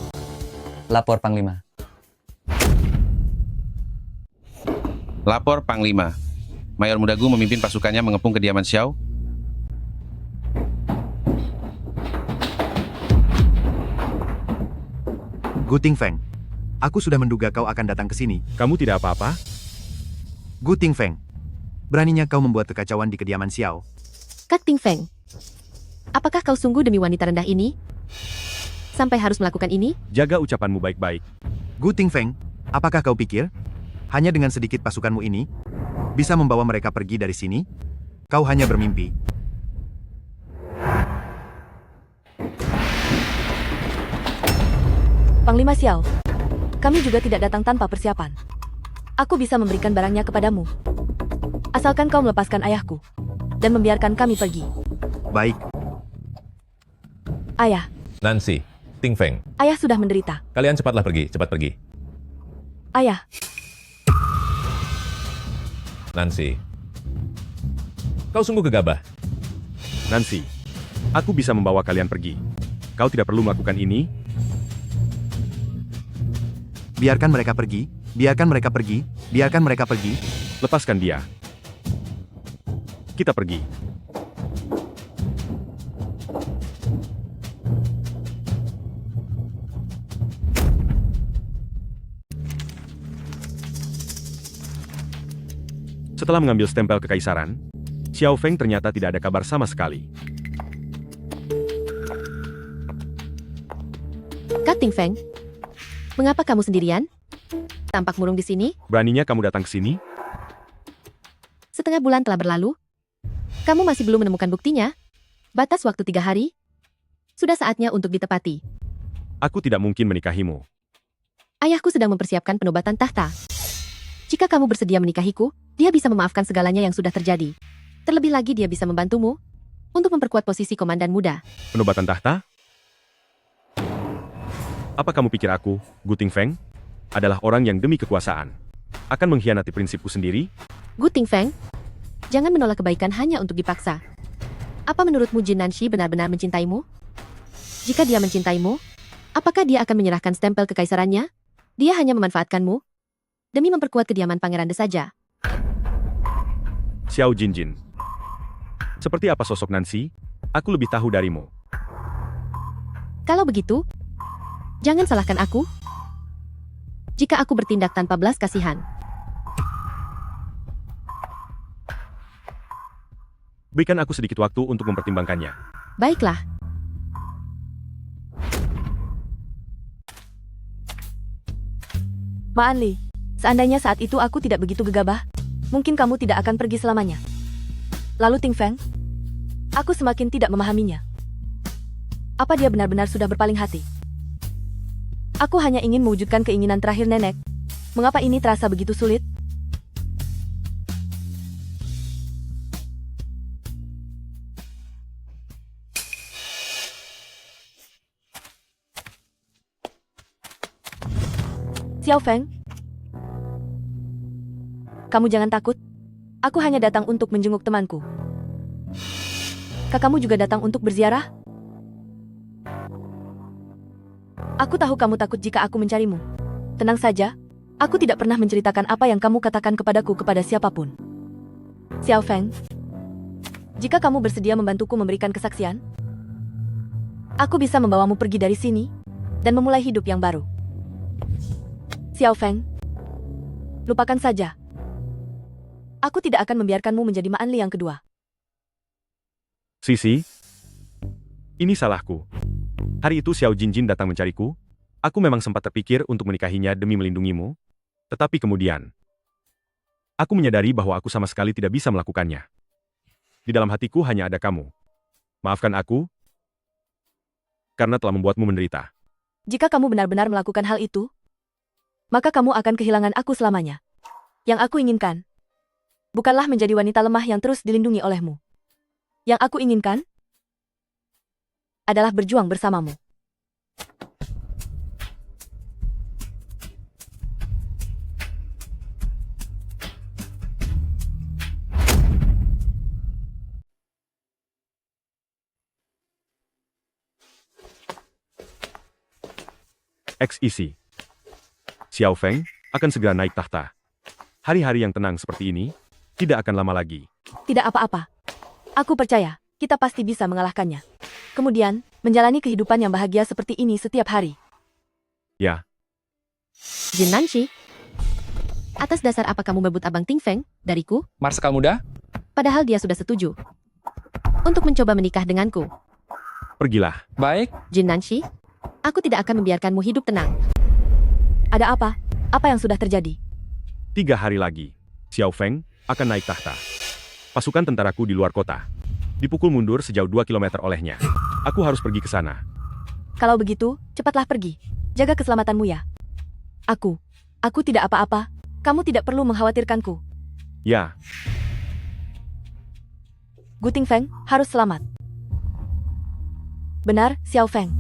Lapor Panglima. Lapor Panglima. Mayor Mudagu memimpin pasukannya mengepung kediaman Xiao. Gu Tingfeng, aku sudah menduga kau akan datang ke sini. Kamu tidak apa-apa? Gu Tingfeng, beraninya kau membuat kekacauan di kediaman Xiao. Kak Tingfeng, apakah kau sungguh demi wanita rendah ini? Sampai harus melakukan ini? Jaga ucapanmu baik-baik. Gu Tingfeng, apakah kau pikir hanya dengan sedikit pasukanmu ini bisa membawa mereka pergi dari sini? Kau hanya bermimpi. Panglima Xiao, kami juga tidak datang tanpa persiapan. Aku bisa memberikan barangnya kepadamu. Asalkan kau melepaskan ayahku dan membiarkan kami pergi. Baik. Ayah, Nancy, Ting Feng, ayah sudah menderita. kalian cepatlah pergi, cepat pergi. Ayah, Nancy, kau sungguh gegabah. Nancy, aku bisa membawa kalian pergi. Kau tidak perlu melakukan ini. Biarkan mereka pergi, biarkan mereka pergi, biarkan mereka pergi. Lepaskan dia. Kita pergi. Setelah mengambil stempel kekaisaran, Xiao Feng ternyata tidak ada kabar sama sekali. Kak Tingfeng, mengapa kamu sendirian? Tampak murung di sini? Beraninya kamu datang ke sini? Setengah bulan telah berlalu. Kamu masih belum menemukan buktinya? Batas waktu 3 hari? Sudah saatnya untuk ditepati. Aku tidak mungkin menikahimu. Ayahku sedang mempersiapkan penobatan tahta. Jika kamu bersedia menikahiku, dia bisa memaafkan segalanya yang sudah terjadi. Terlebih lagi dia bisa membantumu untuk memperkuat posisi komandan muda. Penobatan tahta? Apa kamu pikir aku, Gu Tingfeng, adalah orang yang demi kekuasaan akan mengkhianati prinsipku sendiri? Gu Tingfeng, jangan menolak kebaikan hanya untuk dipaksa. Apa menurutmu Jin Nanxi benar-benar mencintaimu? Jika dia mencintaimu, apakah dia akan menyerahkan stempel kekaisarannya? Dia hanya memanfaatkanmu demi memperkuat kediaman Pangeran De saja. Xiao Jinjin. Seperti apa sosok Nancy? Aku lebih tahu darimu. Kalau begitu, jangan salahkan aku. Jika aku bertindak tanpa belas kasihan. Berikan aku sedikit waktu untuk mempertimbangkannya. Baiklah. Ma Anli, seandainya saat itu aku tidak begitu gegabah, mungkin kamu tidak akan pergi selamanya. Lalu Ting Feng, aku semakin tidak memahaminya. Apa dia benar-benar sudah berpaling hati? Aku hanya ingin mewujudkan keinginan terakhir nenek. Mengapa ini terasa begitu sulit? Xiao Feng, kamu jangan takut. Aku hanya datang untuk menjenguk temanku. Kakakmu juga datang untuk berziarah? Aku tahu kamu takut jika aku mencarimu. Tenang saja, aku tidak pernah menceritakan apa yang kamu katakan kepadaku kepada siapapun. Xiao Feng, jika kamu bersedia membantuku memberikan kesaksian, aku bisa membawamu pergi dari sini dan memulai hidup yang baru. Xiao Feng, lupakan saja. Aku tidak akan membiarkanmu menjadi Ma Anli yang kedua. Sisi, ini salahku. Hari itu Xiao Jinjin datang mencariku. Aku memang sempat terpikir untuk menikahinya demi melindungimu. Tetapi kemudian, aku menyadari bahwa aku sama sekali tidak bisa melakukannya. Di dalam hatiku hanya ada kamu. Maafkan aku, karena telah membuatmu menderita. Jika kamu benar-benar melakukan hal itu, maka kamu akan kehilangan aku selamanya. Yang aku inginkan bukanlah menjadi wanita lemah yang terus dilindungi olehmu. Yang aku inginkan adalah berjuang bersamamu. XEC. Xiao Feng akan segera naik tahta. Hari-hari yang tenang seperti ini tidak akan lama lagi. Tidak apa-apa. Aku percaya, kita pasti bisa mengalahkannya. Kemudian, menjalani kehidupan yang bahagia seperti ini setiap hari. Ya, Jin Nanshi, atas dasar apa kamu merebut Abang Ting Feng dariku? Marsekal muda, Padahal dia sudah setuju untuk mencoba menikah denganku. pergilah. baik. Jin Nanshi, aku tidak akan membiarkanmu hidup tenang. Ada apa? Apa yang sudah terjadi? 3 hari lagi, Xiao Feng akan naik tahta. Pasukan tentaraku di luar kota dipukul mundur sejauh 2 km olehnya. Aku harus pergi ke sana. Kalau begitu, cepatlah pergi. Jaga keselamatanmu ya. Aku tidak apa-apa. Kamu tidak perlu mengkhawatirkanku. Ya, Gu Tingfeng harus selamat. Benar, Xiao Feng.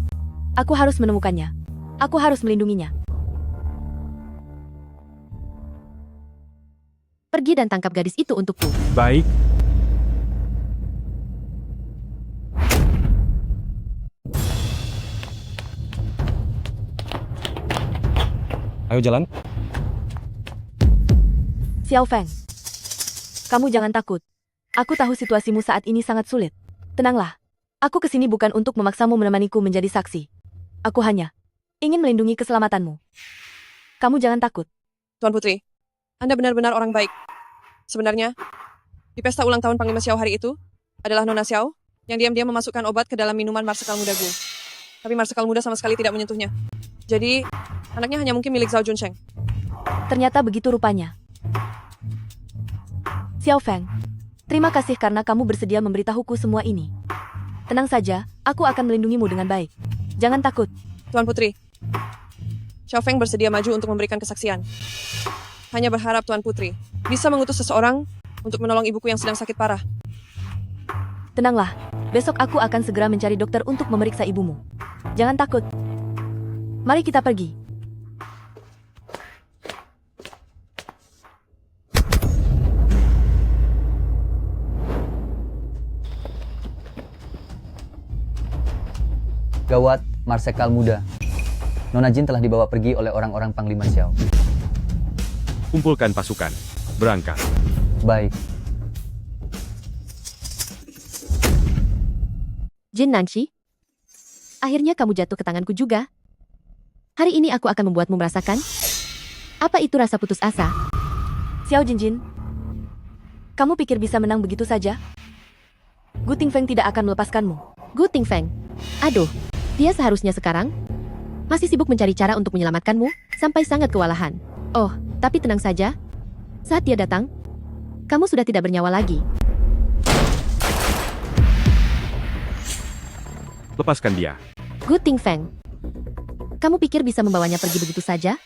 Aku harus menemukannya. Aku harus melindunginya. Pergi dan tangkap gadis itu untukku. baik. Ayo jalan. Xiao Feng. Kamu jangan takut. Aku tahu situasimu saat ini sangat sulit. Tenanglah. Aku kesini bukan untuk memaksamu menemaniku menjadi saksi. Aku hanya ingin melindungi keselamatanmu. Kamu jangan takut. Tuan Putri, Anda benar-benar orang baik. Sebenarnya, di pesta ulang tahun Panglima Xiao hari itu, adalah Nona Xiao yang diam-diam memasukkan obat ke dalam minuman Marsekal Muda Gu. Tapi Marsekal Muda sama sekali tidak menyentuhnya. Jadi, anaknya hanya mungkin milik Zhao Junsheng. Ternyata begitu rupanya. Xiao Feng, terima kasih karena kamu bersedia memberitahuku semua ini. Tenang saja, aku akan melindungimu dengan baik. Jangan takut. Tuan Putri, Xiao Feng bersedia maju untuk memberikan kesaksian. Hanya berharap Tuan Putri bisa mengutus seseorang untuk menolong ibuku yang sedang sakit parah. Tenanglah, besok aku akan segera mencari dokter untuk memeriksa ibumu. Jangan takut. Mari kita pergi. Gawat, Marsekal muda. Nona Jin telah dibawa pergi oleh orang-orang Panglima Xiao. Kumpulkan pasukan. Berangkat. Baik. Jin Nanshi, akhirnya kamu jatuh ke tanganku juga. Hari ini aku akan membuatmu merasakan apa itu rasa putus asa. Xiao Jinjin, kamu pikir bisa menang begitu saja? Gu Tingfeng tidak akan melepaskanmu. Gu Tingfeng, aduh, dia seharusnya sekarang masih sibuk mencari cara untuk menyelamatkanmu sampai sangat kewalahan. Oh, tapi tenang saja. Saat dia datang, kamu sudah tidak bernyawa lagi. Lepaskan dia. Gu Tingfeng, kamu pikir bisa membawanya pergi begitu saja?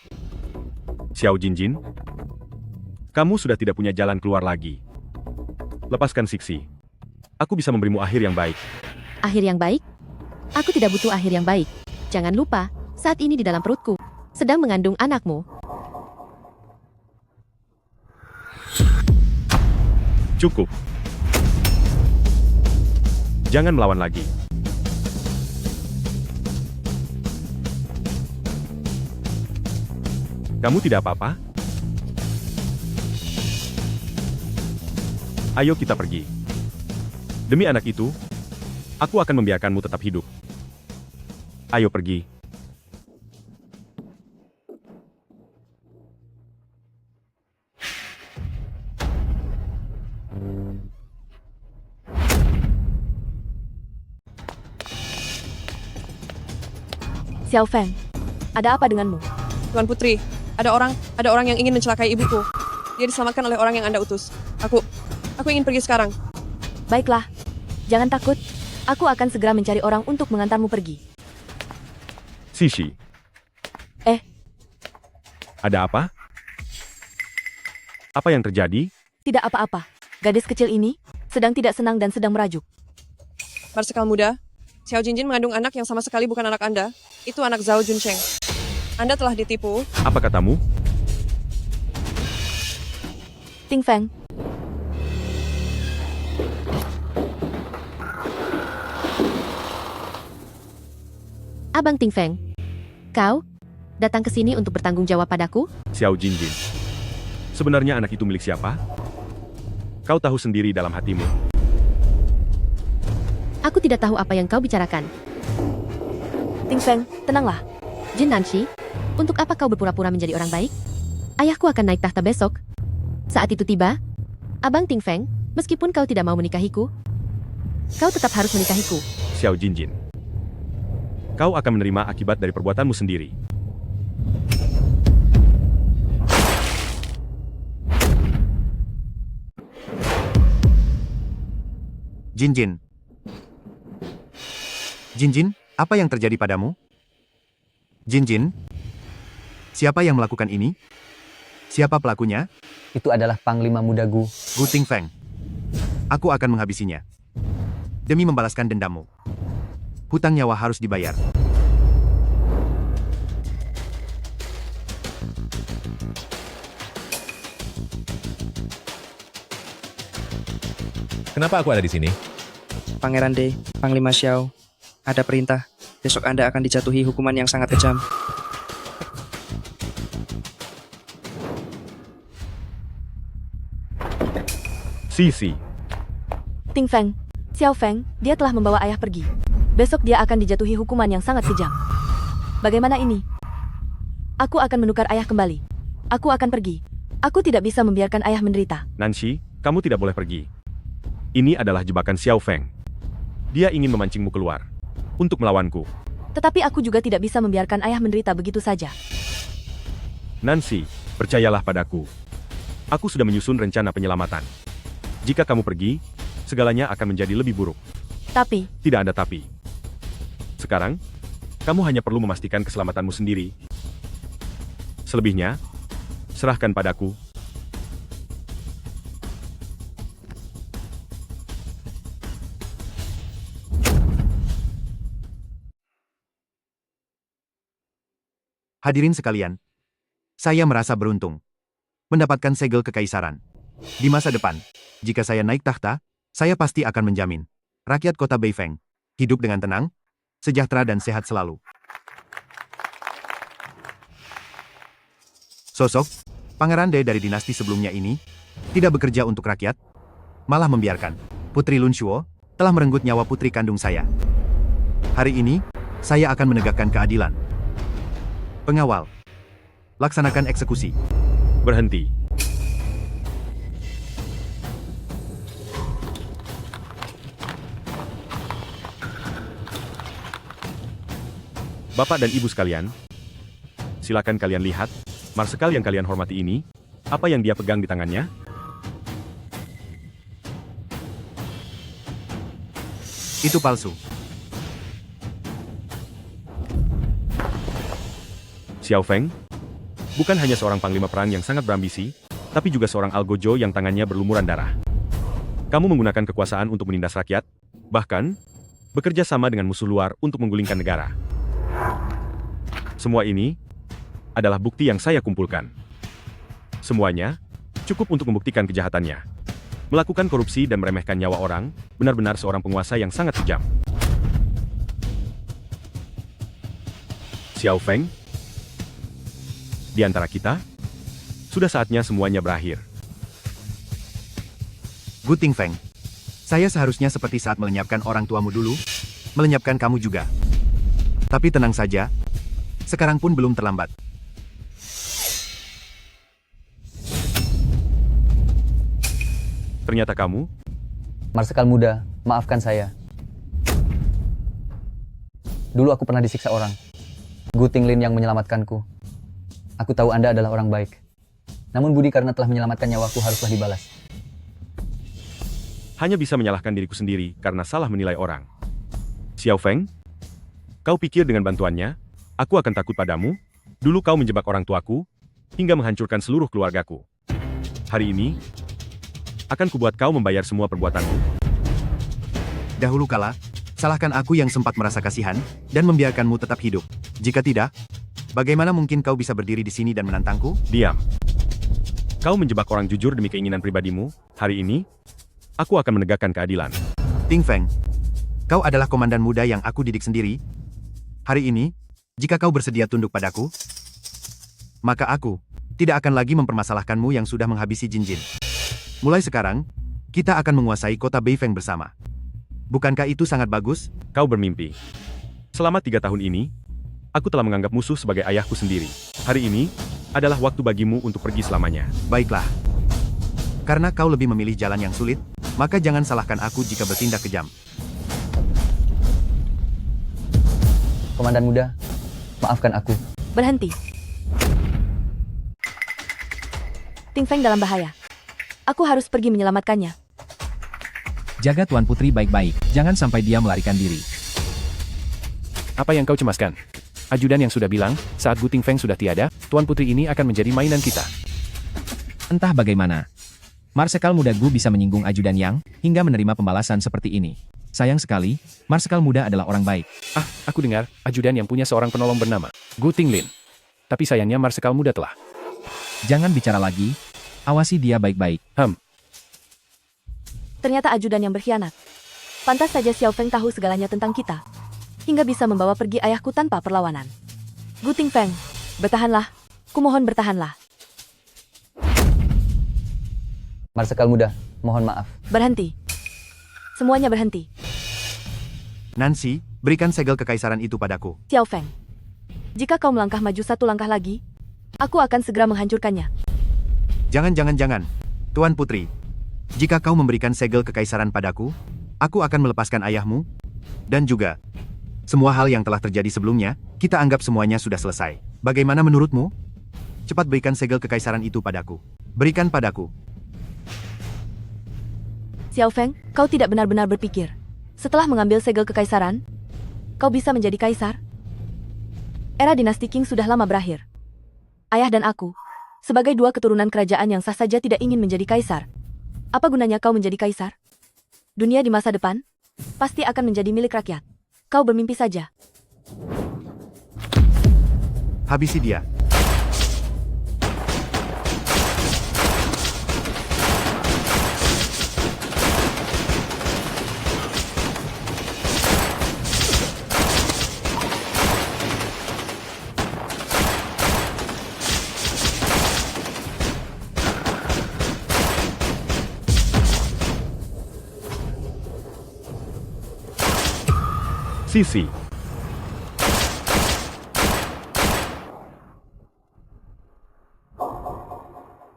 Xiao Jinjin, kamu sudah tidak punya jalan keluar lagi. Lepaskan Sixi. Aku bisa memberimu akhir yang baik. Akhir yang baik? Aku tidak butuh akhir yang baik. Jangan lupa, saat ini di dalam perutku sedang mengandung anakmu. Cukup. Jangan melawan lagi. Kamu tidak apa-apa? Ayo kita pergi. Demi anak itu, aku akan membiarkanmu tetap hidup. Ayo pergi. Xiao Feng, ada apa denganmu? Tuan Putri, ada orang yang ingin mencelakai ibuku. Dia diselamatkan oleh orang yang Anda utus. Aku ingin pergi sekarang. Baiklah, jangan takut. Aku akan segera mencari orang untuk mengantarmu pergi. Sishi. Ada apa? Apa yang terjadi? Tidak apa-apa. Gadis kecil ini sedang tidak senang dan sedang merajuk. Marsekal muda, Xiao Jinjin mengandung anak yang sama sekali bukan anak Anda. Itu anak Zhao Junsheng. Anda telah ditipu. Apa katamu? Ting Feng, Abang Ting Feng, kau datang ke sini untuk bertanggung jawab padaku? Xiao Jinjin. Sebenarnya anak itu milik siapa? Kau tahu sendiri dalam hatimu. Aku tidak tahu apa yang kau bicarakan. Ting Feng, tenanglah. Jin Nanshi, Untuk apa kau berpura-pura menjadi orang baik? Ayahku akan naik tahta besok. Saat itu tiba, Abang Ting Feng, meskipun kau tidak mau menikahiku, kau tetap harus menikahiku. Xiao Jinjin. Kau akan menerima akibat dari perbuatanmu sendiri. Jinjin. Jinjin, apa yang terjadi padamu? Jinjin, siapa yang melakukan ini? Siapa pelakunya? Itu adalah Panglima Muda Gu. Gu Ting Feng. Aku akan menghabisinya. Demi membalaskan dendammu. Hutang nyawa harus dibayar. Kenapa aku ada di sini? Pangeran De, Panglima Xiao, ada perintah. Besok Anda akan dijatuhi hukuman yang sangat kejam. Sisi. Ting Feng, Xiao Feng, dia telah membawa ayah pergi. Besok dia akan dijatuhi hukuman yang sangat kejam. Bagaimana ini? Aku akan menukar ayah kembali. Aku akan pergi. Aku tidak bisa membiarkan ayah menderita. Nancy, kamu tidak boleh pergi. Ini adalah jebakan Xiao Feng. Dia ingin memancingmu keluar. Untuk melawanku. Tetapi aku juga tidak bisa membiarkan ayah menderita begitu saja. Nancy, percayalah padaku. Aku sudah menyusun rencana penyelamatan. Jika kamu pergi, segalanya akan menjadi lebih buruk. Tapi, Tidak ada tapi. Sekarang, kamu hanya perlu memastikan keselamatanmu sendiri. Selebihnya, serahkan padaku. Hadirin sekalian, saya merasa beruntung mendapatkan segel kekaisaran. Di masa depan, jika saya naik tahta, saya pasti akan menjamin rakyat kota Beifeng hidup dengan tenang, sejahtera dan sehat selalu. Sosok Pangeran De dari dinasti sebelumnya ini tidak bekerja untuk rakyat, malah membiarkan Putri Lun Shuo telah merenggut nyawa putri kandung saya. Hari ini, saya akan menegakkan keadilan. Pengawal, laksanakan eksekusi. Berhenti. Bapak dan Ibu sekalian, silakan kalian lihat, marsekal yang kalian hormati ini, apa yang dia pegang di tangannya? Itu palsu. Xiao Feng, bukan hanya seorang panglima perang yang sangat berambisi, tapi juga seorang algojo yang tangannya berlumuran darah. Kamu menggunakan kekuasaan untuk menindas rakyat, bahkan bekerja sama dengan musuh luar untuk menggulingkan negara. Semua ini adalah bukti yang saya kumpulkan. Semuanya cukup untuk membuktikan kejahatannya. Melakukan korupsi dan meremehkan nyawa orang, benar-benar seorang penguasa yang sangat kejam. Xiao Feng, di antara kita, sudah saatnya semuanya berakhir. Gu Ting Feng, saya seharusnya seperti saat melenyapkan orang tuamu dulu, melenyapkan kamu juga. Tapi tenang saja, sekarang pun belum terlambat. Ternyata kamu? Marsekal muda, maafkan saya. Dulu aku pernah disiksa orang. Gu Tinglin yang menyelamatkanku. Aku tahu Anda adalah orang baik. Namun budi karena telah menyelamatkan nyawaku haruslah dibalas. Hanya bisa menyalahkan diriku sendiri karena salah menilai orang. Xiao Feng, kau pikir dengan bantuannya, aku akan takut padamu? Dulu kau menjebak orang tuaku, hingga menghancurkan seluruh keluargaku. Hari ini, akan kubuat kau membayar semua perbuatanmu. Dahulu kala, salahkan aku yang sempat merasa kasihan, dan membiarkanmu tetap hidup. Jika tidak, bagaimana mungkin kau bisa berdiri di sini dan menantangku? Diam. Kau menjebak orang jujur demi keinginan pribadimu. Hari ini, aku akan menegakkan keadilan. Ting Feng, kau adalah komandan muda yang aku didik sendiri. Hari ini, jika kau bersedia tunduk padaku, maka aku tidak akan lagi mempermasalahkanmu yang sudah menghabisi Jinjin. Mulai sekarang, kita akan menguasai kota Beifeng bersama. Bukankah itu sangat bagus? Kau bermimpi. Selama 3 tahun ini, Aku telah menganggap musuh sebagai ayahku sendiri. Hari ini adalah waktu bagimu untuk pergi selamanya. Baiklah. Karena kau lebih memilih jalan yang sulit, maka jangan salahkan aku jika bertindak kejam. Komandan muda, maafkan aku. Berhenti. Ting Feng dalam bahaya. Aku harus pergi menyelamatkannya. Jaga Tuan Putri baik-baik, jangan sampai dia melarikan diri. Apa yang kau cemaskan? Ajudan yang sudah bilang, saat Gu Tingfeng sudah tiada, Tuan Putri ini akan menjadi mainan kita. Entah bagaimana. Marsekal muda Gu bisa menyinggung ajudan Yang, hingga menerima pembalasan seperti ini. Sayang sekali, Marsekal muda adalah orang baik. Aku dengar, ajudan yang punya seorang penolong bernama Gu Tinglin. Tapi sayangnya Marsekal muda telah. Jangan bicara lagi, awasi dia baik-baik. Ternyata ajudan yang berkhianat. Pantas saja Xiao Feng tahu segalanya tentang kita. Hingga bisa membawa pergi ayahku tanpa perlawanan. Gu Tingfeng, bertahanlah. Kumohon bertahanlah. Marsekal muda, mohon maaf. Berhenti. Semuanya berhenti. Nancy, berikan segel kekaisaran itu padaku. Xiao Feng, jika kau melangkah maju satu langkah lagi, aku akan segera menghancurkannya. Jangan. Tuan Putri, jika kau memberikan segel kekaisaran padaku, aku akan melepaskan ayahmu, dan juga semua hal yang telah terjadi sebelumnya, kita anggap semuanya sudah selesai. Bagaimana menurutmu? Cepat berikan segel kekaisaran itu padaku. Berikan padaku. Xiao Feng, kau tidak benar-benar berpikir. Setelah mengambil segel kekaisaran, kau bisa menjadi kaisar? Era dinasti Qing sudah lama berakhir. Ayah dan aku, sebagai dua keturunan kerajaan yang sah saja tidak ingin menjadi kaisar. Apa gunanya kau menjadi kaisar? Dunia di masa depan pasti akan menjadi milik rakyat. Kau bermimpi saja. Habisi dia. Sisi.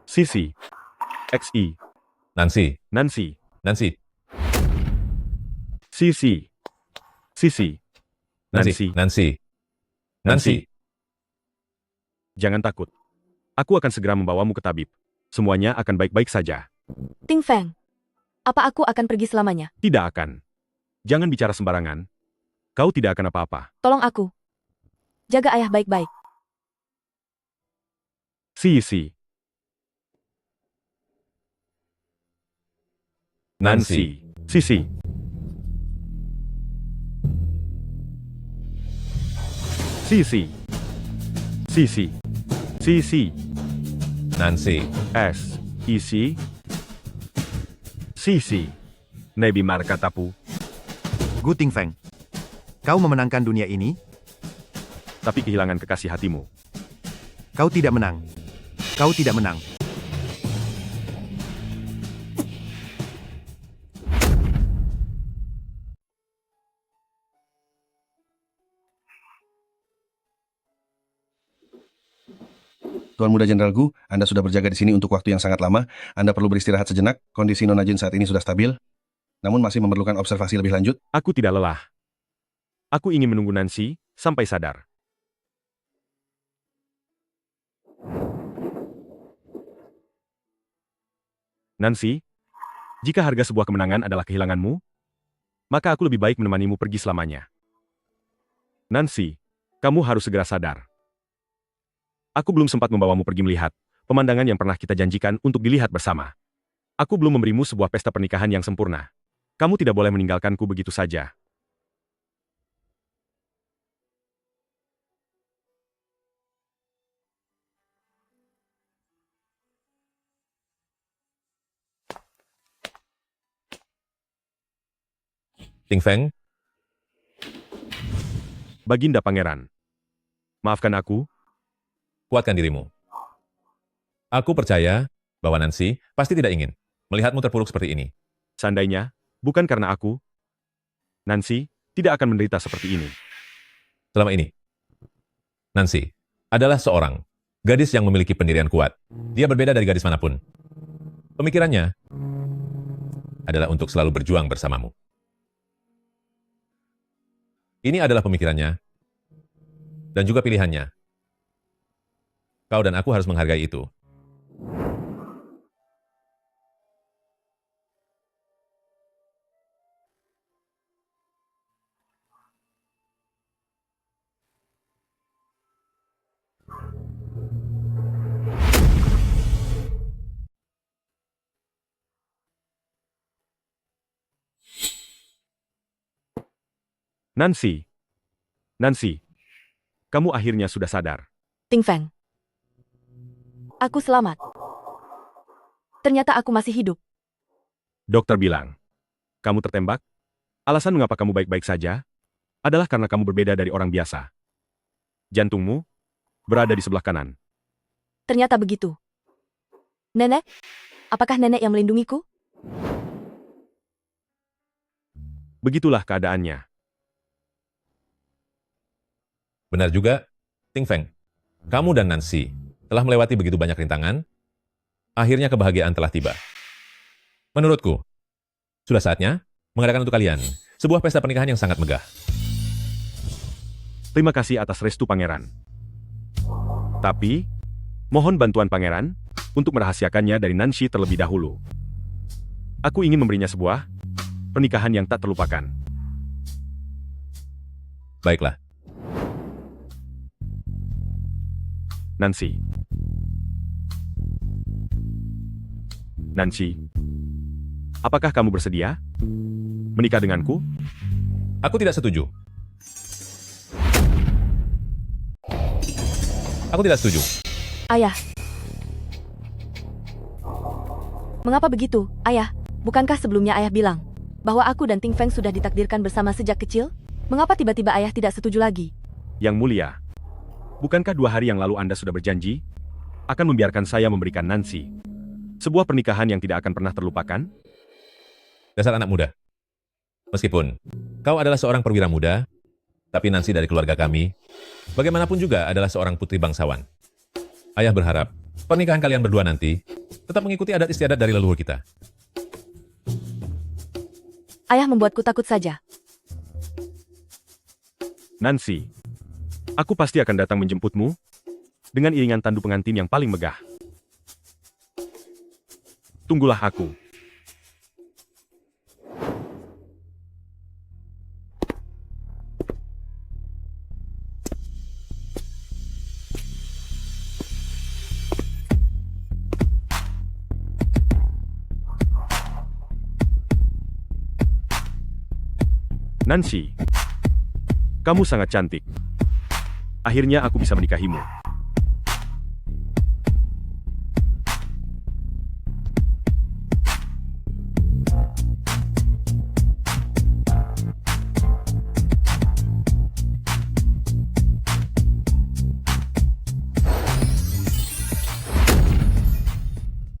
Sisi. XI. Nancy. Nancy. Nancy. Sisi. Sisi. Nancy. Nancy. Nancy. Jangan takut. Aku akan segera membawamu ke tabib. Semuanya akan baik-baik saja. Ting Feng, apa aku akan pergi selamanya? Tidak akan. Jangan bicara sembarangan. Kau tidak akan apa-apa. Tolong aku. Jaga ayah baik-baik. Sisi. Nancy. Sisi. Sisi. Sisi. Sisi. Nancy. S. Isi. Sisi. Nebi Markatapu. Gu Tingfeng, kau memenangkan dunia ini, tapi kehilangan kekasih hatimu. Kau tidak menang. Kau tidak menang. Tuan Muda Jenderal Gu, Anda sudah berjaga di sini untuk waktu yang sangat lama. Anda perlu beristirahat sejenak. Kondisi Nona Jin saat ini sudah stabil, namun masih memerlukan observasi lebih lanjut. Aku tidak lelah. Aku ingin menunggu Nancy sampai sadar. Nancy, jika harga sebuah kemenangan adalah kehilanganmu, maka aku lebih baik menemanimu pergi selamanya. Nancy, kamu harus segera sadar. Aku belum sempat membawamu pergi melihat pemandangan yang pernah kita janjikan untuk dilihat bersama. Aku belum memberimu sebuah pesta pernikahan yang sempurna. Kamu tidak boleh meninggalkanku begitu saja. Ting Feng? Baginda Pangeran. Maafkan aku. Kuatkan dirimu. Aku percaya bahwa Nancy pasti tidak ingin melihatmu terpuruk seperti ini. Seandainya, bukan karena aku, Nancy tidak akan menderita seperti ini. Selama ini, Nancy adalah seorang gadis yang memiliki pendirian kuat. Dia berbeda dari gadis manapun. Pemikirannya adalah untuk selalu berjuang bersamamu. Ini adalah pemikirannya dan juga pilihannya. Kau dan aku harus menghargai itu. Nancy. Nancy. Kamu akhirnya sudah sadar. Ting Feng. Aku selamat. Ternyata aku masih hidup. Dokter bilang, kamu tertembak? Alasan mengapa kamu baik-baik saja adalah karena kamu berbeda dari orang biasa. Jantungmu berada di sebelah kanan. Ternyata begitu. Nenek? Apakah nenek yang melindungiku? Begitulah keadaannya. Benar juga, Ting Feng. Kamu dan Nancy telah melewati begitu banyak rintangan, akhirnya kebahagiaan telah tiba. Menurutku, sudah saatnya mengadakan untuk kalian sebuah pesta pernikahan yang sangat megah. Terima kasih atas restu pangeran. Tapi, mohon bantuan pangeran untuk merahasiakannya dari Nancy terlebih dahulu. Aku ingin memberinya sebuah pernikahan yang tak terlupakan. Baiklah. Nancy. Nancy, apakah kamu bersedia menikah denganku? Aku tidak setuju. Aku tidak setuju. Ayah. Mengapa begitu, Ayah? Bukankah sebelumnya Ayah bilang bahwa aku dan Ting Feng sudah ditakdirkan bersama sejak kecil? Mengapa tiba-tiba Ayah tidak setuju lagi? Yang mulia, bukankah 2 hari yang lalu Anda sudah berjanji akan membiarkan saya memberikan Nancy sebuah pernikahan yang tidak akan pernah terlupakan? Dasar anak muda. Meskipun kau adalah seorang perwira muda, tapi Nancy dari keluarga kami, bagaimanapun juga adalah seorang putri bangsawan. Ayah berharap pernikahan kalian berdua nanti tetap mengikuti adat istiadat dari leluhur kita. Ayah membuatku takut saja. Nancy, aku pasti akan datang menjemputmu dengan iringan tandu pengantin yang paling megah. Tunggulah aku. Nancy, kamu sangat cantik. Akhirnya aku bisa menikahimu.